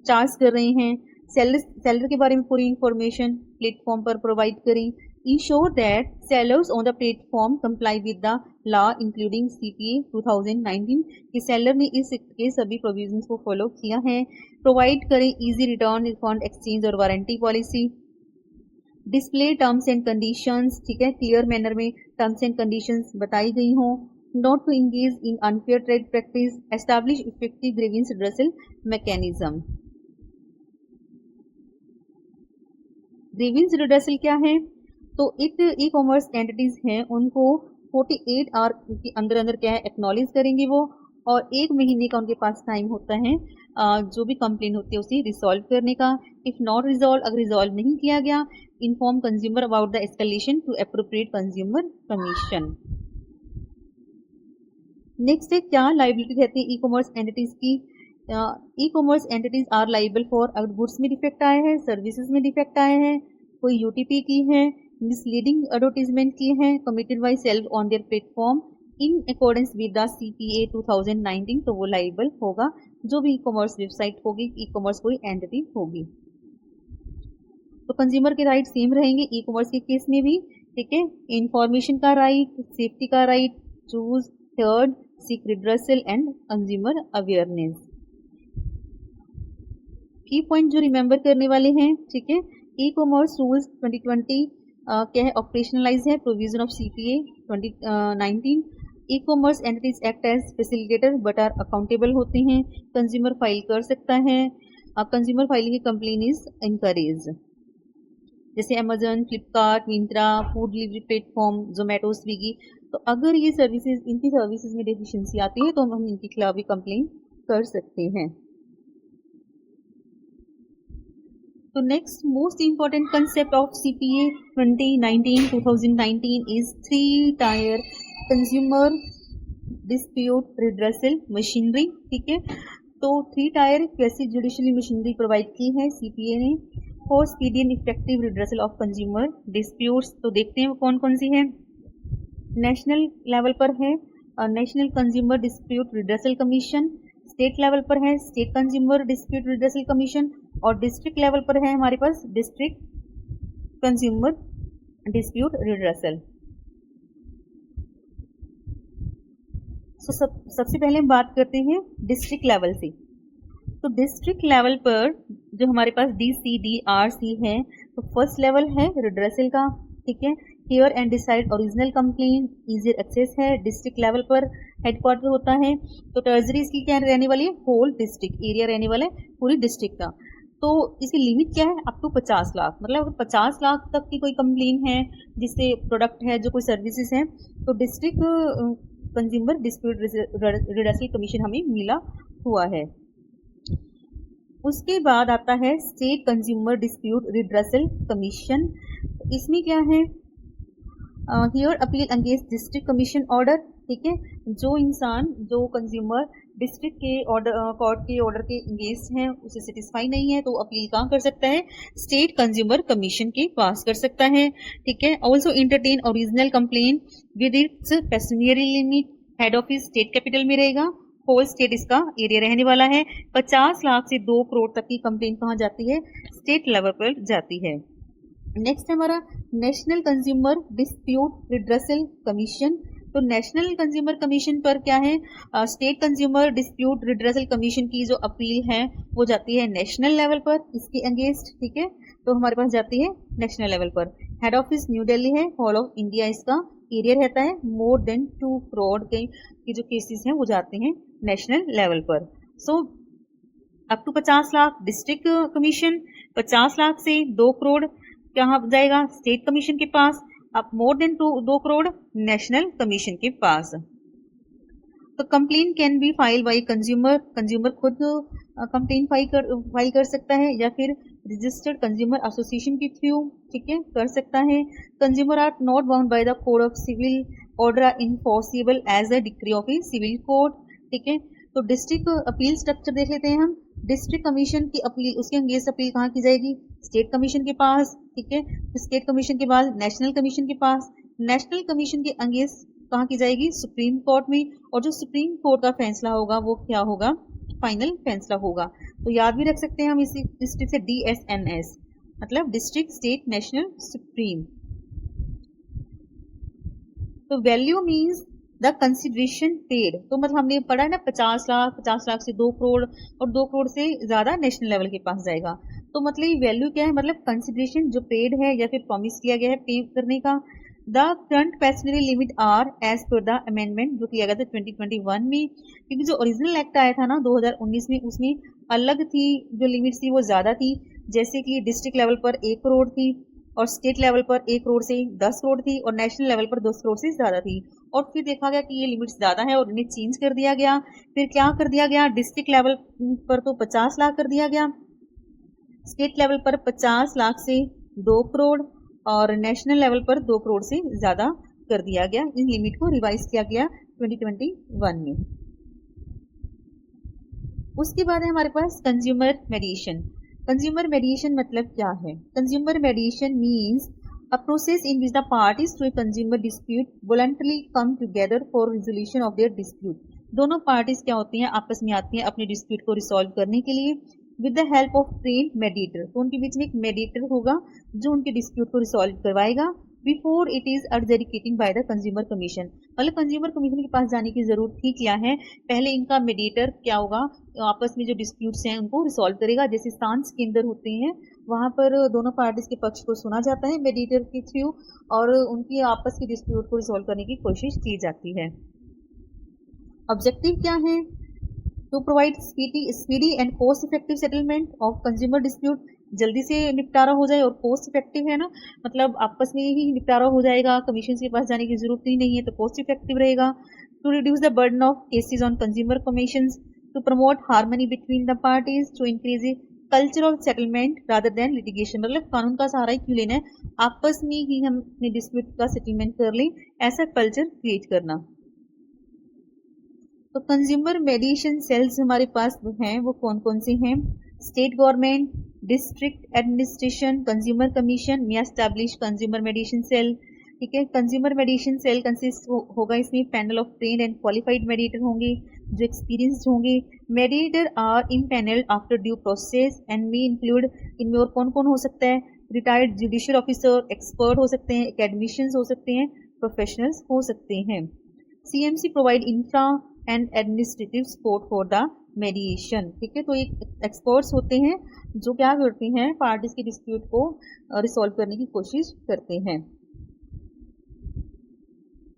चार्ज कर रहे हैं, सेलर के बारे में पूरी इंफॉर्मेशन प्लेटफॉर्म पर प्रोवाइड करें। Ensure that sellers on the platform comply with the law including CPA 2019 कि सेलर ने इस के सभी प्रोविजंस को फॉलो किया है। प्रोवाइड करें इजी रिटर्न, रिफंड, एक्सचेंज और warranty policy. Display terms and conditions, ठीक है, क्लियर मैनर में टर्म्स एंड कंडीशंस बताई गई हों। Not to engage in unfair trade practice, establish effective grievance redressal mechanism. Grievance redressal क्या है? तो एक ई कॉमर्स एंटिटीज हैं उनको 48 आवर के अंदर क्या है एक्नॉलेज करेंगे वो, और 1 महीने का उनके पास टाइम होता है जो भी कंप्लेन होती है उसे रिजॉल्व करने का। इफ नॉट रिजॉल्व, अगर रिजॉल्व नहीं किया गया, inform consumer about the escalation to appropriate consumer commission. Next है क्या लाइबिलिटी रहती है ई कॉमर्स एंटिटीज की। E commerce entities are liable for अगर गुड्स में डिफेक्ट आए हैं, सर्विसेज में डिफेक्ट आए हैं, कोई UTP की है, मिसलीडिंग एडवर्टीजमेंट की है, committed by self on their platform in accordance with the CPA 2019, तो वो लाइबल होगा जो भी ई कॉमर्स वेबसाइट होगी, ई कॉमर्स कोई एंटिटी होगी। तो कंज्यूमर के राइट सेम रहेंगे ई कॉमर्स के केस में भी, ठीक है। इंफॉर्मेशन का राइट, सेफ्टी का right, choose, third, seek redressal and consumer awareness. की पॉइंट जो रिमेंबर करने वाले हैं, ठीक है। ई कॉमर्स रूल्स 2020 क्या है? ऑपरेशनलाइज है provision of CPA 2019। E commerce entities act as facilitator but are accountable होते हैं। कंज्यूमर फाइल कर सकता है, कंज्यूमर फाइलिंग की कंप्लेन इज इनकरेज। जैसे Amazon, Flipkart, Myntra, food delivery platform, Zomato, Swiggy, तो अगर ये सर्विसेज, इनकी सर्विसेज में डेफिशिएंसी आती है तो हम इनके खिलाफ भी कंप्लेन कर सकते हैं। तो next most important concept of CPA 2019 is 3-tier consumer dispute redressal machinery. ठीक है, तो 3-tier कैसी जुडिशियल मशीनरी प्रोवाइड की है CPA ने for speedy and effective redressal of consumer disputes. तो देखते हैं वो कौन कौन सी है। नेशनल लेवल पर है national consumer dispute redressal commission, state level पर है state consumer dispute redressal commission, और डिस्ट्रिक्ट लेवल पर है हमारे पास डिस्ट्रिक्ट कंज्यूमर डिस्प्यूट रिड्रेसल। सबसे पहले हम बात करते हैं डिस्ट्रिक्ट लेवल से। तो डिस्ट्रिक्ट लेवल पर जो हमारे पास DCDRC है, तो फर्स्ट लेवल है रिड्रेसल का। ठीक है, hear and decide original complaint, easier access है। डिस्ट्रिक्ट लेवल पर हेडक्वार्टर होता है। तो टर्जरी इसकी क्या रहने वाली है, होल डिस्ट्रिक्ट एरिया रहने वाला है पूरी डिस्ट्रिक्ट का। तो इसकी लिमिट क्या है, अप टू 50 लाख। मतलब अगर 50 लाख तक की कोई कंप्लेन है जिससे प्रोडक्ट है जो कोई सर्विसेज हैं, तो district consumer dispute redressal commission हमें मिला हुआ है। उसके बाद आता है state consumer dispute redressal commission. इसमें क्या है, here appeal against district commission order. ठीक है, जो इंसान जो कंज्यूमर डिस्ट्रिक्ट के ऑर्डर कोर्ट के ऑर्डर के अगेंस्ट है, उसे सेटिस्फाई नहीं है, तो अपील कहाँ कर सकता है, स्टेट कंज्यूमर कमीशन के पास कर सकता है। ठीक है, also entertain original complain with its pecuniary limit. Head office state capital में रहेगा, होल स्टेट इसका एरिया रहने वाला है। 50 लाख से 2 करोड़ तक की कंप्लेन कहाँ जाती है, स्टेट लेवल पर जाती है। नेक्स्ट हमारा national consumer dispute redressal commission. तो नेशनल कंज्यूमर कमीशन पर क्या है, state consumer dispute redressal commission की जो अपील है वो जाती है नेशनल लेवल पर इसके अगेंस्ट। ठीक है, तो हमारे पास जाती है नेशनल लेवल पर। हेड ऑफिस न्यू दिल्ली है, होल ऑफ इंडिया इसका एरिया रहता है। मोर देन 2 करोड़ के जो केसेस हैं वो जाते हैं नेशनल लेवल पर। So up to 50 lakh district commission, 50 lakh से 2 करोड़ कहाँ जाएगा, स्टेट कमीशन के पास। अब more than 2 crore national commission के पास। तो complain can be file by consumer, consumer खुद कंप्लेन फाइल कर सकता है, या फिर रजिस्टर्ड कंज्यूमर एसोसिएशन के थ्रू। ठीक है, कर सकता है। Consumer are not bound by the code of civil order are enforceable as a decree of a civil code. ठीक है, तो डिस्ट्रिक्ट अपील स्ट्रक्चर देख लेते हैं हम। डिस्ट्रिक्ट कमीशन की अपील, उसके अगेंस्ट अपील कहाँ की जाएगी, स्टेट कमीशन के पास। ठीक है, स्टेट कमीशन के बाद नेशनल कमीशन के पास। नेशनल कमीशन के अगेंस्ट कहाँ की जाएगी, सुप्रीम कोर्ट में। और जो सुप्रीम कोर्ट का फैसला होगा वो क्या होगा, फाइनल फैसला होगा। तो याद भी रख सकते हैं हम इसी डिस्ट्रिक्ट से DSNS, मतलब डिस्ट्रिक्ट स्टेट नेशनल सुप्रीम। तो value means the consideration paid. तो मतलब हमने पढ़ा है ना 50 लाख से 2 करोड़ और 2 करोड़ से ज्यादा नेशनल लेवल के पास जाएगा। तो मतलब ये वैल्यू क्या है, मतलब कंसिडरेशन जो पेड है या फिर प्रॉमिस किया गया है पे करने का। The current pecuniary limit are as per the amendment जो किया गया था 2021 में, क्योंकि जो ओरिजिनल एक्ट आया था ना 2019 में, उसमें अलग थी, जो लिमिट थी वो ज्यादा थी। जैसे कि डिस्ट्रिक्ट लेवल पर 1 करोड़ थी, और स्टेट लेवल पर 1 करोड़ से 10 करोड़ थी, और नेशनल लेवल पर 2 करोड़ से ज्यादा थी। और फिर देखा गया कि ये लिमिट्स ज्यादा है और इन्हें चेंज कर दिया गया। फिर क्या कर दिया गया, डिस्ट्रिक्ट लेवल पर तो 50 लाख कर दिया गया, स्टेट लेवल पर 50 लाख से 2 करोड़, और नेशनल लेवल पर 2 करोड़ से ज्यादा कर दिया गया। इन लिमिट को रिवाइज किया गया 2021 में। उसके बाद है हमारे पास कंज्यूमर मेडिएशन। कंज्यूमर मेडिएशन मतलब क्या है, consumer मेडिएशन means a process in which the parties to a consumer dispute voluntarily come together for resolution of their dispute। दोनों पार्टीज क्या होती हैं, आपस में आती हैं अपने डिस्प्यूट को रिसॉल्व करने के लिए with the help of train mediator. तो उनके बीच में एक मेडिएटर होगा जो उनके डिस्प्यूट को रिसॉल्व करवाएगा before it is adjudicating by the consumer commission. मतलब कंज्यूमर कमीशन के पास जाने की जरूरत ही क्या है, पहले इनका मेडिएटर क्या होगा, आपस में जो डिस्प्यूट्स हैं उनको रिसॉल्व करेगा। जैसे सांस के अंदर होते हैं वहां पर दोनों पार्टीज के पक्ष को सुना जाता है मेडिएटर के थ्रू, और उनकी आपस के डिस्प्यूट को रिसॉल्व करने की कोशिश की जाती है। ऑब्जेक्टिव क्या है, to provide speedy and cost effective settlement of consumer dispute. जल्दी से निपटारा हो जाए और कॉस्ट इफेक्टिव है ना, मतलब आपस में ही निपटारा हो जाएगा, कमीशन के पास जाने की जरूरत ही नहीं है, तो कॉस्ट इफेक्टिव रहेगा। To reduce the burden of cases on consumer commission, to promote harmony between the parties, to increase culture of settlement rather than litigation, मतलब कानून का सहारा ही क्यों लेना है, आपस में ही हम अपने डिस्प्यूट का सेटलमेंट कर लें, ऐसा कल्चर क्रिएट करना। तो कंज्यूमर मेडिएशन सेल्स हमारे पास हैं वो कौन कौन से हैं, state government, district administration, consumer commission या एस्टैब्लिश कंज्यूमर मेडिएशन सेल। ठीक है, कंज्यूमर मेडिएशन सेल कंसिस्ट होगा इसमें panel of trained and qualified mediator होंगे जो एक्सपीरियंस्ड होंगे। Mediator are empanelled after due process and may include, इनमें और कौन कौन हो सकता है, रिटायर्ड जुडिशियल ऑफिसर, एक्सपर्ट हो सकते हैं, एकेडमिशियंस हो सकते हैं, प्रोफेशनल्स हो सकते हैं। CMC provide infra and administrative support for the मेडिएशन। ठीक है, तो एक एक्सपर्ट्स होते हैं जो क्या करते हैं, पार्टीज के डिस्प्यूट को रिसॉल्व करने की कोशिश करते हैं।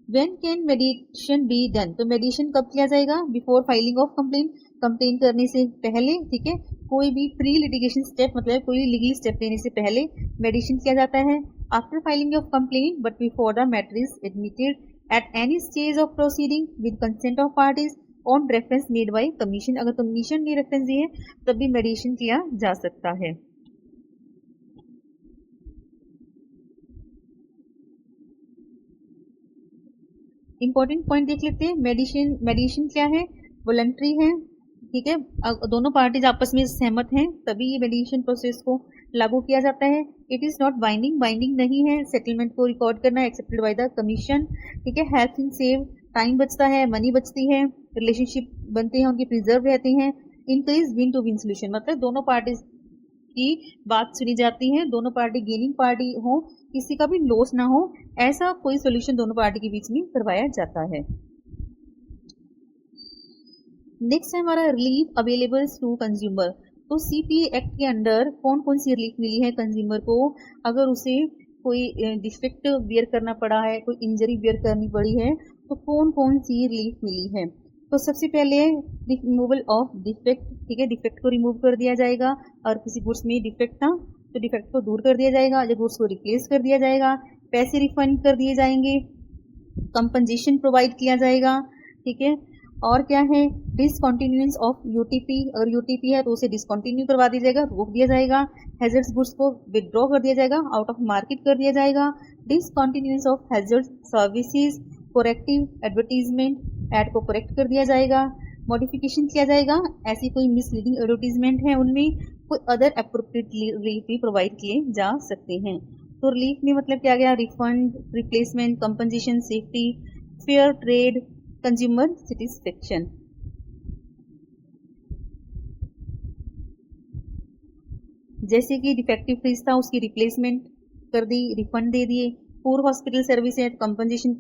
When can mediation be done? तो मेडिएशन कब किया जाएगा, before filing of complain, complain करने से पहले। ठीक है, कोई भी प्री लिटिगेशन स्टेप मतलब कोई लीगल स्टेप लेने से पहले मेडिएशन किया जाता है। After filing of complain but before the matter is admitted at any stage of proceeding with consent of parties on reference made by commission, अगर कमीशन ने रेफरेंस दिए तब भी मेडिएशन किया जा सकता है। इंपॉर्टेंट पॉइंट देख लेते हैं, मेडिएशन क्या है, वॉलंटरी है। ठीक है, दोनों पार्टीज आपस में सहमत हैं तभी ये मेडिएशन प्रोसेस को लागू किया जाता है। It is not binding, binding नहीं है, सेटलमेंट को रिकॉर्ड करना एक्सेप्टेड बाय द कमीशन। ठीक है, हेल्प इन सेव, टाइम बचता है, मनी बचती है, रिलेशनशिप बनते हैं उनके प्रिजर्व रहते हैं। Increase win to win solution, मतलब दोनों पार्टीज की बात सुनी जाती है, दोनों पार्टी गेनिंग पार्टी हो, किसी का भी लॉस ना हो, ऐसा कोई सोल्यूशन दोनों पार्टी के बीच में करवाया जाता है। नेक्स्ट है हमारा रिलीफ अवेलेबल टू कंज्यूमर। तो CPA एक्ट के अंडर कौन कौन सी रिलीफ मिली है कंज्यूमर को, अगर उसे कोई डिफेक्ट बियर करना पड़ा है, कोई इंजरी बियर करनी पड़ी है, तो कौन कौन सी रिलीफ मिली है। तो सबसे पहले रिमूवल ऑफ डिफेक्ट। ठीक है, डिफेक्ट को रिमूव कर दिया जाएगा, और किसी गुड्स में डिफेक्ट था तो डिफेक्ट को दूर कर दिया जाएगा या गुड्स को रिप्लेस कर दिया जाएगा, पैसे रिफंड कर दिए जाएंगे, कंपनसेशन प्रोवाइड किया जाएगा। ठीक है, और क्या है, डिसकंटिन्यूएंस ऑफ UTP, अगर UTP है तो उसे डिसकंटिन्यू करवा दिया जाएगा, रोक दिया जाएगा। हैजर्ड्स गुड्स को विदड्रॉ कर दिया जाएगा, आउट ऑफ मार्केट कर दिया जाएगा। Discontinuance of hazards services, corrective advertisement, ad को करेक्ट कर दिया जाएगा। मॉडिफिकेशन किया जाएगा, ऐसी कोई मिसलीडिंग एडवर्टीजमेंट है उनमें कोई अदर एप्रोप्रिएट रिलीफ भी प्रोवाइड किए जा सकते हैं। तो रिलीफ में मतलब क्या गया, refund, replacement, compensation, safety, fair trade, consumer satisfaction. जैसे कि डिफेक्टिव फ्रिज था उसकी रिप्लेसमेंट कर दी, रिफंड दे दिए, पूर हॉस्पिटल सर्विस है तो कंपनसेशन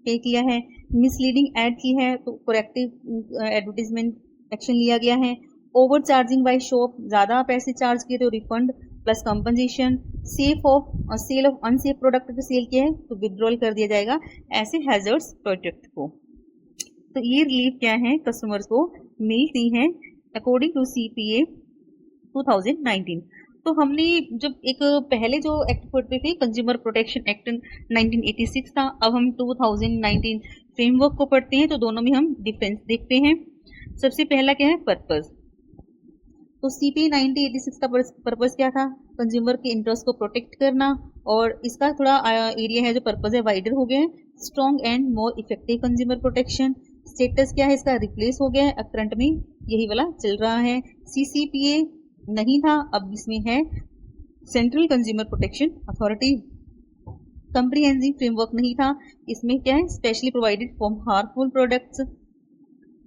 पे किया है, मिसलीडिंग एड की है तो करेक्टिव एडवर्टीजमेंट एक्शन लिया गया है, ओवर चार्जिंग बाय शॉप, ज़्यादा पैसे चार्ज किए तो refund plus compensation, sale of unsafe product पे सेल किया है तो विड्रॉल कर दिया जाएगा ऐसे हैजर्ड्स प्रोडक्ट को। तो ये रिलीफ क्या है कस्टमर्स को मिलती है अकॉर्डिंग टू CPA 2019। तो हमने जब एक पहले जो एक्ट पढ़ते थे कंज्यूमर प्रोटेक्शन एक्ट 1986 था, अब हम 2019 फ्रेमवर्क को पढ़ते हैं, तो दोनों में हम डिफरेंस देखते हैं। सबसे पहला क्या है, पर्पस। तो CPA 1986 का पर्पस क्या था, कंज्यूमर के इंटरेस्ट को प्रोटेक्ट करना, और इसका थोड़ा एरिया है जो पर्पस है वाइडर हो गया है, strong and more effective consumer protection. Status क्या है इसका, रिप्लेस हो गया है, करंट में यही वाला चल रहा है। CCPA नहीं था, अब इसमें है central consumer protection authority. Comprehensive framework नहीं था, इसमें क्या है, specially provided for harmful products.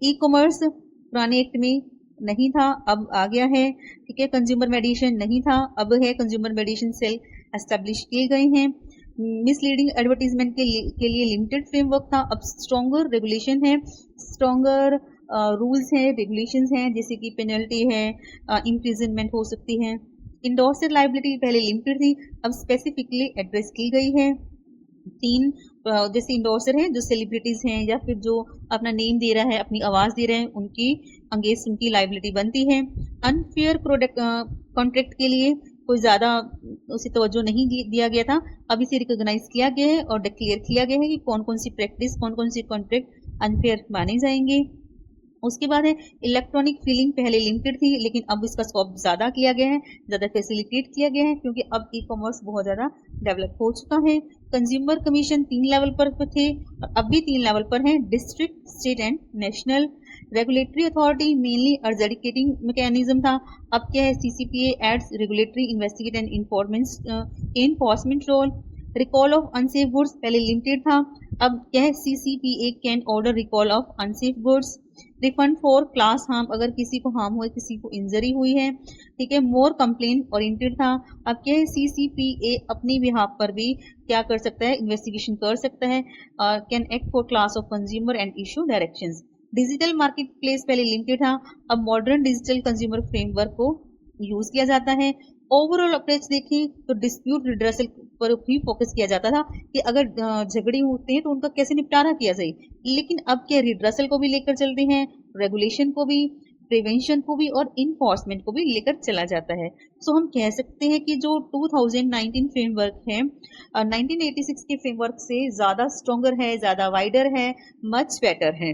E commerce पुराने एक्ट में नहीं था, अब आ गया है। ठीक है, कंज्यूमर मेडिएशन नहीं था, अब है कंज्यूमर मेडिएशन सेल एस्टेब्लिश किए गए हैं। मिसलीडिंग एडवर्टीजमेंट के लिए लिमिटेड फ्रेमवर्क था, अब स्ट्रॉन्गर रेगुलेशन है, स्ट्रॉन्गर रूल्स हैं, रेगुलेशंस हैं, जैसे कि पेनल्टी है, इम्प्रिजनमेंट हो सकती है। इंडोर्सर लाइबिलिटी पहले लिमिटेड थी, अब स्पेसिफिकली एड्रेस की गई है। 3 जैसे इंडोर्सर हैं जो सेलिब्रिटीज हैं या फिर जो अपना नेम दे रहा है, अपनी आवाज़ दे रहे हैं, उनकी अगेंस्ट उनकी लाइबिलिटी बनती है। अनफेयर प्रोडक्ट कॉन्ट्रैक्ट के लिए कोई ज़्यादा उसे तवज्जो नहीं दिया गया था, अब इसे रिकॉग्नाइज किया गया है और डिक्लेयर किया गया है कि कौन कौन सी प्रैक्टिस, कौन कौन सी कॉन्ट्रैक्ट अनफेयर माने जाएंगे। उसके बाद है इलेक्ट्रॉनिक फिलिंग, पहले लिमिटेड थी लेकिन अब इसका स्कोप ज़्यादा किया गया है, ज़्यादा फैसिलिटेट किया गया है क्योंकि अब ई कॉमर्स बहुत ज़्यादा डेवलप हो चुका है। कंज्यूमर कमीशन 3 लेवल पर थे और अब भी 3 लेवल पर हैं, district, state and national. Regulatory authority mainly adjudicating mechanism था, अब क्या है CCPA adds regulatory investigate and enforcement role. Recall of unsafe goods पहले लिमिटेड था, अब क्या है CCPA can order recall of unsafe goods. Refund for class harm, अगर किसी को हार्म हुआ, किसी को इंजरी हुई है, ठीक है। मोर कंप्लेन ओरिएंटेड था, अब क्या है सीसीपीए अपनी बिहाफ पर भी क्या कर सकता है, इन्वेस्टिगेशन कर सकता है, can act for class of consumer and issue directions. Digital market place पहले लिमिटेड था, अब मॉडर्न डिजिटल कंज्यूमर फ्रेमवर्क को यूज किया जाता है। ओवरऑल अप्रोच देखें तो डिस्प्यूट रिड्रेसल पर भी फोकस किया जाता था कि अगर झगड़े होते हैं तो उनका कैसे निपटारा किया जाए, लेकिन अब क्या रिड्रेसल को भी लेकर चलते हैं, रेगुलेशन को भी, प्रिवेंशन को भी और इन्फोर्समेंट को भी लेकर चला जाता है। सो हम कह सकते हैं कि जो 2019 फ्रेमवर्क है 1986 के फ्रेमवर्क से ज़्यादा स्ट्रॉन्गर है, ज़्यादा वाइडर है, मच बेटर है।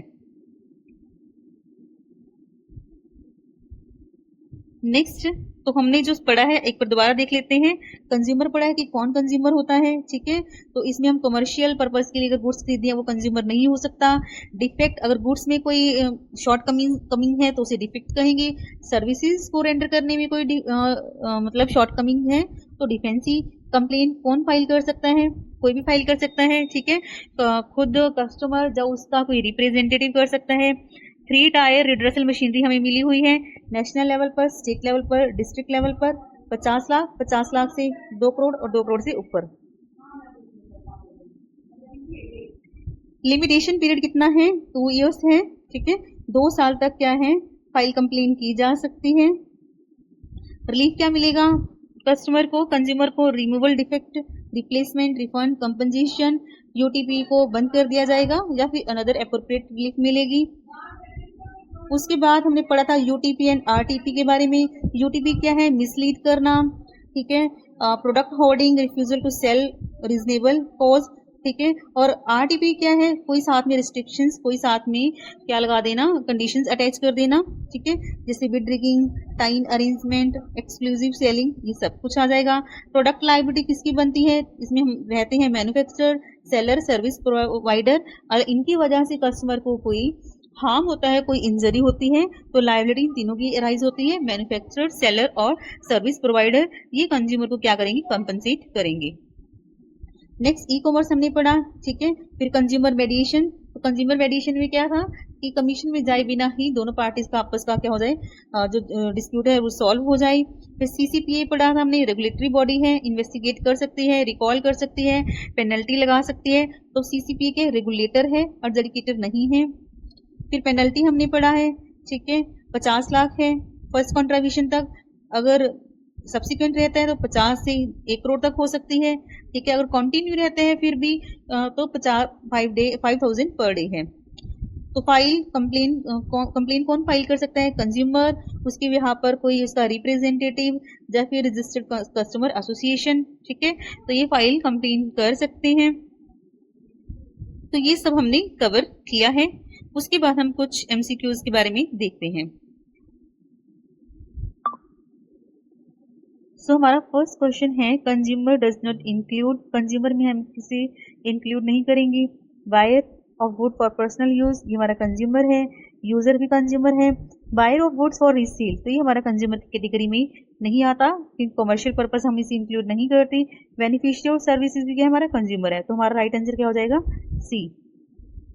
नेक्स्ट तो हमने जो पढ़ा है एक बार दोबारा देख लेते हैं। कंज्यूमर पढ़ा है कि कौन कंज्यूमर होता है, ठीक है। तो इसमें हम कमर्शियल पर्पस के लिए अगर गुड्स खरीदे हैं वो कंज्यूमर नहीं हो सकता। डिफेक्ट, अगर गुड्स में कोई शॉर्ट कमिंग है तो उसे डिफेक्ट कहेंगे। सर्विसेज को रेंडर करने में कोई मतलब शॉर्ट कमिंग है तो डिफेंसी। कंप्लेन कौन फाइल कर सकता है, कोई भी फाइल कर सकता है, ठीक है। खुद कस्टमर या उसका कोई रिप्रेजेंटेटिव कर सकता है। 3 टायर रिड्रेसल मशीनरी हमें मिली हुई है, नेशनल लेवल पर, स्टेट लेवल पर, डिस्ट्रिक्ट लेवल पर। 50 लाख से 2 करोड़ और 2 करोड़ से ऊपर। लिमिटेशन पीरियड कितना है, 2 ईयर्स है, ठीक है। 2 साल तक क्या है फाइल कंप्लेन की जा सकती है। रिलीफ क्या मिलेगा कस्टमर को, कंज्यूमर को, removal defect, replacement, refund, compensation. UTP को बंद कर दिया जाएगा या फिर अनदर एप्रोप्रिएट रिलीफ मिलेगी। उसके बाद हमने पढ़ा था यूटीपी एंड आरटीपी के बारे में। यूटीपी क्या है, मिसलीड करना, ठीक है। Product hoarding, refusal to sell reasonable cause, ठीक है। और आरटीपी क्या है, कोई साथ में रिस्ट्रिक्शंस, कोई साथ में क्या लगा देना, कंडीशंस अटैच कर देना, ठीक है। जैसे विड्रिगिंग, टाइम अरेंजमेंट, एक्सक्लूसिव सेलिंग, ये सब कुछ आ जाएगा। प्रोडक्ट लायबिलिटी किसकी बनती है, इसमें हम रहते हैं मैन्युफैक्चरर, सेलर, सर्विस प्रोवाइडर। और इनकी वजह से कस्टमर को कोई हार्म होता है, कोई इंजरी होती है तो लायबिलिटी इन तीनों की अराइज होती है, मैन्युफैक्चरर, सेलर और सर्विस प्रोवाइडर। ये कंज्यूमर को क्या करेंगे, कंपनसेट करेंगे। नेक्स्ट ई कॉमर्स हमने पढ़ा, ठीक है। फिर कंज्यूमर मेडिएशन, तो कंज्यूमर मेडिएशन में क्या था कि कमीशन में जाए बिना ही दोनों पार्टीज का आपस का क्या हो जाए, जो डिस्प्यूट है वो सॉल्व हो जाए। फिर सीसीपीए पढ़ा था हमने, रेगुलेटरी बॉडी है, इन्वेस्टिगेट कर सकती है, रिकॉल कर सकती है, पेनल्टी लगा सकती है। तो सीसीपीए के रेगुलेटर है और जडिकेटर नहीं है। फिर पेनल्टी हमने पढ़ा है, ठीक है, 50 लाख है फर्स्ट कॉन्ट्रीब्यूशन तक, अगर सब्सिक्वेंट रहता है तो 50 से 1 करोड़ तक हो सकती है, ठीक है। अगर कंटिन्यू रहते हैं फिर भी तो 5,000 पर डे है। तो फाइल कंप्लेन कौन फाइल कर सकता है, कंज्यूमर, उसके यहाँ पर कोई उसका रिप्रेजेंटेटिव या फिर रजिस्टर्ड कस्टमर एसोसिएशन, ठीक है। तो ये फाइल कंप्लेन कर सकते हैं। तो ये सब हमने कवर किया है। उसके बाद हम कुछ एमसीक्यूज के बारे में देखते हैं। सो हमारा फर्स्ट क्वेश्चन है, consumer does not include, consumer में हम किसे इंक्लूड नहीं करेंगे। Buyer of good for personal use, ये हमारा कंज्यूमर है। यूजर भी कंज्यूमर है। Buyer of goods for resale, तो ये हमारा कंज्यूमर की कैटेगरी में नहीं आता क्योंकि कमर्शियल पर्पस हम इसे इंक्लूड नहीं करते। बेनिफिशियरी ऑफ सर्विसेज भी क्या हमारा कंज्यूमर है, तो हमारा राइट आंसर क्या हो जाएगा, C.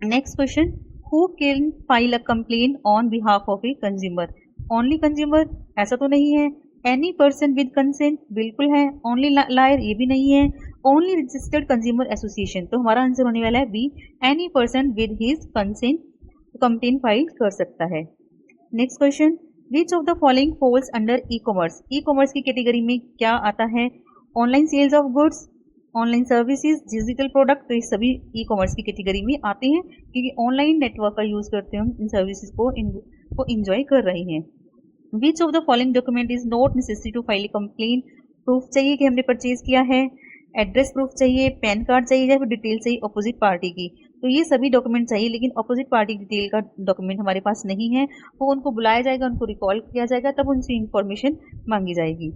Next question, who can file a complain on behalf of a consumer, only consumer, ऐसा तो नहीं है। एनी पर्सन विद कंसेंट, बिल्कुल है। ओनली लायर, ये भी नहीं है। ओनली रजिस्टर्ड कंज्यूमर एसोसिएशन, तो हमारा आंसर होने वाला है B, any person with his consent complain file कर सकता है। Next question, which of the following falls under e commerce, e commerce की कैटेगरी में क्या आता है। Online sales of goods, online services, digital product, तो ये सभी ई कॉमर्स की कैटेगरी में आते हैं क्योंकि ऑनलाइन नेटवर्क का यूज करते हैं हम इन सर्विसेज को इंजॉय कर रहे हैं। Which of the following document is not necessary to file a complain, proof चाहिए कि हमने परचेज किया है, एड्रेस प्रूफ चाहिए, पैन कार्ड चाहिए या फिर डिटेल चाहिए अपोजिट पार्टी की, तो ये सभी डॉक्यूमेंट चाहिए, लेकिन अपोजिट पार्टी डिटेल का डॉक्यूमेंट हमारे पास नहीं है। वो उनको बुलाया जाएगा, उनको रिकॉल किया जाएगा, तब उनसे इंफॉर्मेशन मांगी जाएगी।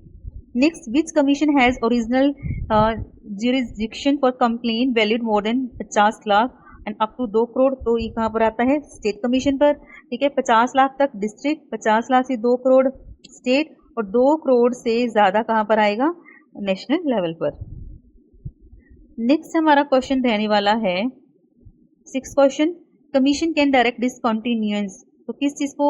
Next, which commission has original jurisdiction for complain valued more than 50 lakh and up to 2 crore. तो ये कहाँ पर आता है? स्टेट कमीशन पर। ठीक है, 50 लाख तक डिस्ट्रिक्ट, 50 लाख से 2 करोड़ स्टेट, और 2 करोड़ से ज्यादा कहाँ पर आएगा? नेशनल लेवल पर। नेक्स्ट हमारा क्वेश्चन रहने वाला है 6 question, commission can direct discontinuance. तो किस चीज को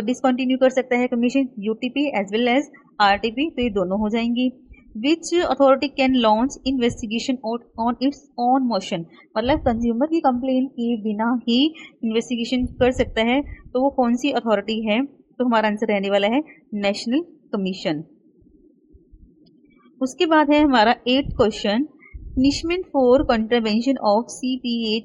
डिसकंटिन्यू कर सकता है commission? UTP as well as RTP, तो ये दोनों हो जाएंगी। Which authority can launch investigation on its own motion, मतलब कंज्यूमर की कंप्लेन के बिना ही इन्वेस्टिगेशन कर सकता है, तो वो कौन सी अथॉरिटी है? तो हमारा आंसर रहने वाला है नेशनल कमीशन। उसके बाद है हमारा 8th question, punishment for contravention of CPA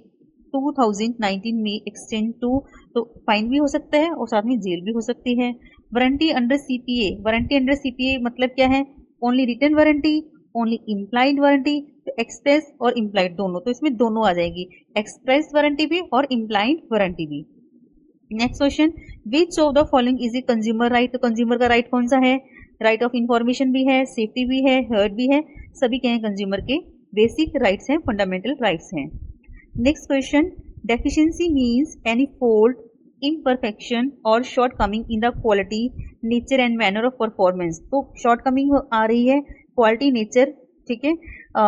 2019 में एक्सटेंड टू, तो फाइन भी हो सकता है और साथ में जेल भी हो सकती है। Warranty under CPA, warranty under CPA मतलब क्या है? Only written warranty, only implied warranty, तो एक्सप्रेस और इम्प्लाइड दोनों, तो इसमें दोनों आ जाएगी, एक्सप्रेस वारंटी भी और इम्प्लाइड वारंटी भी। Next question, which of the following is a consumer right. तो कंज्यूमर का राइट कौन सा है? राइट ऑफ इंफॉर्मेशन भी है, सेफ्टी भी है, हर्ट भी है, सभी क्या है? कंज्यूमर के बेसिक राइट्स हैं, फंडामेंटल राइट्स हैं। Next question, deficiency means any fault, imperfection और shortcoming in the quality, nature and manner of performance. तो शॉर्ट कमिंग आ रही है क्वालिटी, नेचर, ठीक है,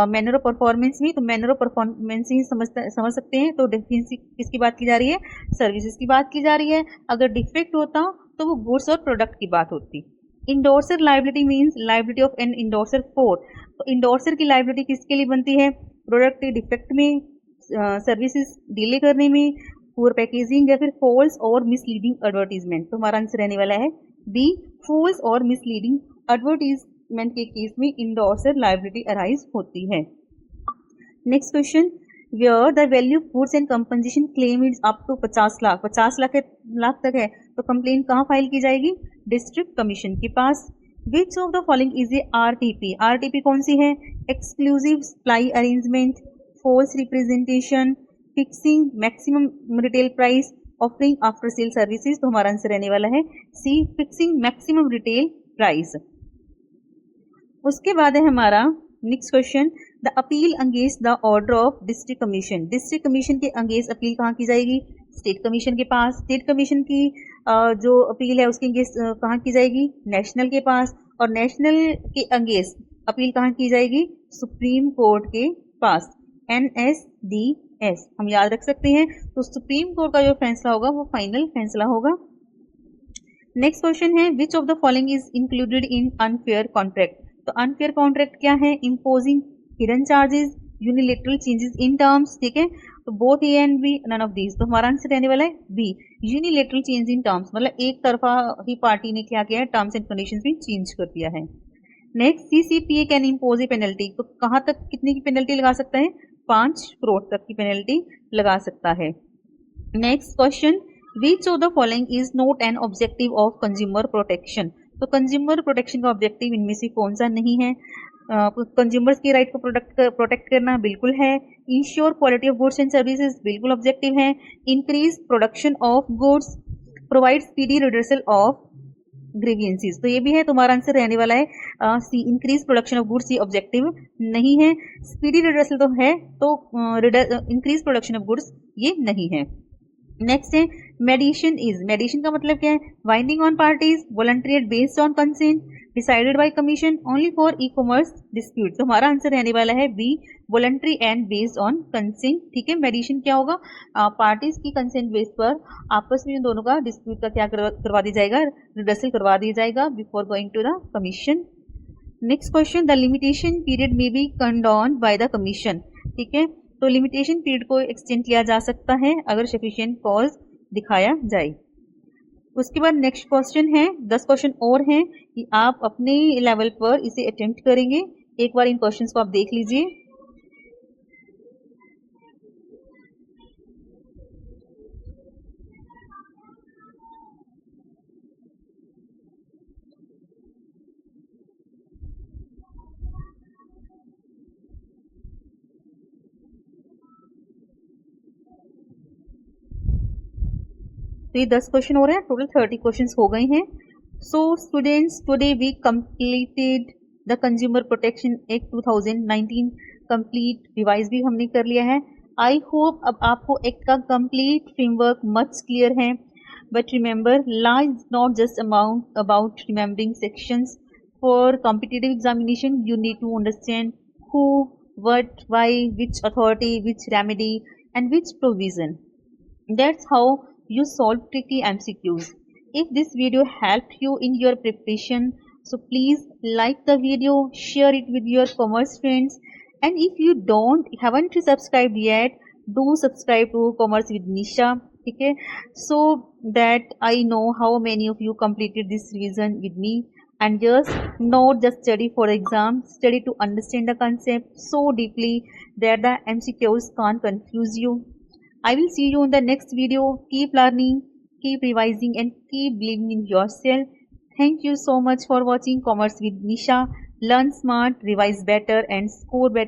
मैनर ऑफ परफॉर्मेंस में, तो मैनर ऑफ परफॉर्मेंस ही समझ सकते हैं। तो डेफिशिएंसी किसकी बात की जा रही है? सर्विसेज की बात की जा रही है। अगर डिफेक्ट होता तो वो गुड्स और प्रोडक्ट की बात होती। Endorser liability means liability of an endorser for, तो इंडोर्सर की लाइबिलिटी किसके लिए बनती है? प्रोडक्ट के डिफेक्ट में, सर्विसेज डिले करने में, पुअर पैकेजिंग, या फिर फॉल्स और मिसलीडिंग एडवर्टीजमेंट। तो हमारा आंसर रहने वाला है बी, फॉल्स और मिसलीडिंग एडवर्टीजमेंट के केस में इंडोर्सर लाइबिलिटी अराइज होती है। Next question, where the value of goods and compensation claim is up to 50 lakh, 50 lakh तक है, तो कंप्लेन कहाँ फाइल की जाएगी? डिस्ट्रिक्ट कमीशन के पास। Which of the following is a RTP, RTP कौन सी है? Exclusive supply arrangement, false representation, fixing maximum retail price, offering after sale services। तो हमारा आंसर रहने वाला है सी, फिक्सिंग मैक्सिमम रिटेल प्राइस। उसके बाद है हमारा next question, the appeal against the order of district commission, district commission के अगेंस्ट अपील कहाँ की जाएगी? स्टेट कमीशन के पास। स्टेट कमीशन की जो अपील है उसके अगेंस्ट कहाँ की जाएगी? नेशनल के पास। और नेशनल के अगेंस्ट अपील कहाँ की जाएगी? सुप्रीम कोर्ट के पास, NSDS हम याद रख सकते हैं। तो सुप्रीम कोर्ट का जो फैसला होगा वो फाइनल फैसला होगा। नेक्स्ट क्वेश्चन है, which of the following is included in unfair contract. तो अनफेयर कॉन्ट्रैक्ट क्या है? Imposing hidden charges, unilateral changes in terms, ठीक है, तो both A and B, none of these. तो हमारा आंसर रहने वाला है B, unilateral change in terms, मतलब एक तरफा ही पार्टी ने क्या किया है? टर्म्स एंड कंडीशंस में चेंज कर दिया है। Next, CCPA can impose a penalty, तो कहां तक कितने की पेनल्टी लगा सकता है? 5 करोड़ तक की पेनल्टी लगा सकता है। Next question, which of the following is not an objective of consumer protection. तो कंज्यूमर प्रोटेक्शन का ऑब्जेक्टिव इनमें से कौन सा नहीं है? कंज्यूमर्स के राइट को प्रोटेक्ट करना बिल्कुल है। Ensure quality of goods and services बिल्कुल ऑब्जेक्टिव है। Increase production of goods, provide speedy redressal of grievances, तो ये भी है। तुम्हारा आंसर रहने वाला है सी, इंक्रीज प्रोडक्शन ऑफ गुड्स, ये ऑब्जेक्टिव नहीं है। स्पीडी रिडर्सल तो है, तो इंक्रीज प्रोडक्शन ऑफ गुड्स ये नहीं है। नेक्स्ट है मेडिएशन इज, मेडिएशन का मतलब क्या है? Binding on parties, voluntary based on consent, decided by commission, only for e commerce dispute. तो हमारा आंसर रहने वाला है B, voluntary and based on consent, ठीक है। मेडिएशन क्या होगा? पार्टीज की कंसेंट बेस पर आपस में दोनों का डिस्प्यूट का क्या करवा दिया जाएगा? रिडर्सल करवा दिया जाएगा before going to the commission. Next question, the limitation period may be condone by the commission, ठीक है, तो लिमिटेशन पीरियड को एक्सटेंड किया जा सकता है अगर सफिशिएंट कॉज दिखाया जाए। उसके बाद नेक्स्ट क्वेश्चन है, 10 क्वेश्चन और हैं कि आप अपने लेवल पर इसे अटेम्प्ट करेंगे। एक बार इन क्वेश्चंस को आप देख लीजिए। तो ये 10 क्वेश्चन हो रहे हैं, टोटल 30 क्वेश्चन हो गए हैं. So students, today we completed the consumer protection act 2019 complete. Revise भी हमने कर लिया है. आई होप अब आपको एक्ट का कंप्लीट फ्रेमवर्क मच क्लियर है. But remember, law is not just about remembering sections. For competitive examination, you need to understand who, what, why, which authority, which remedy, and which provision. That's how you solve tricky MCQs. If this video helped you in your preparation, so please like the video, share it with your commerce friends, and if you haven't subscribed yet, do subscribe to Commerce with Nisha. Okay, so that I know how many of you completed this revision with me. And just not just study for exam, study to understand the concept so deeply that the MCQs can't confuse you. I will see you in the next video. Keep learning, keep revising, and keep believing in yourself. Thank you so much for watching Commerce with Nisha. Learn smart, revise better, and score better.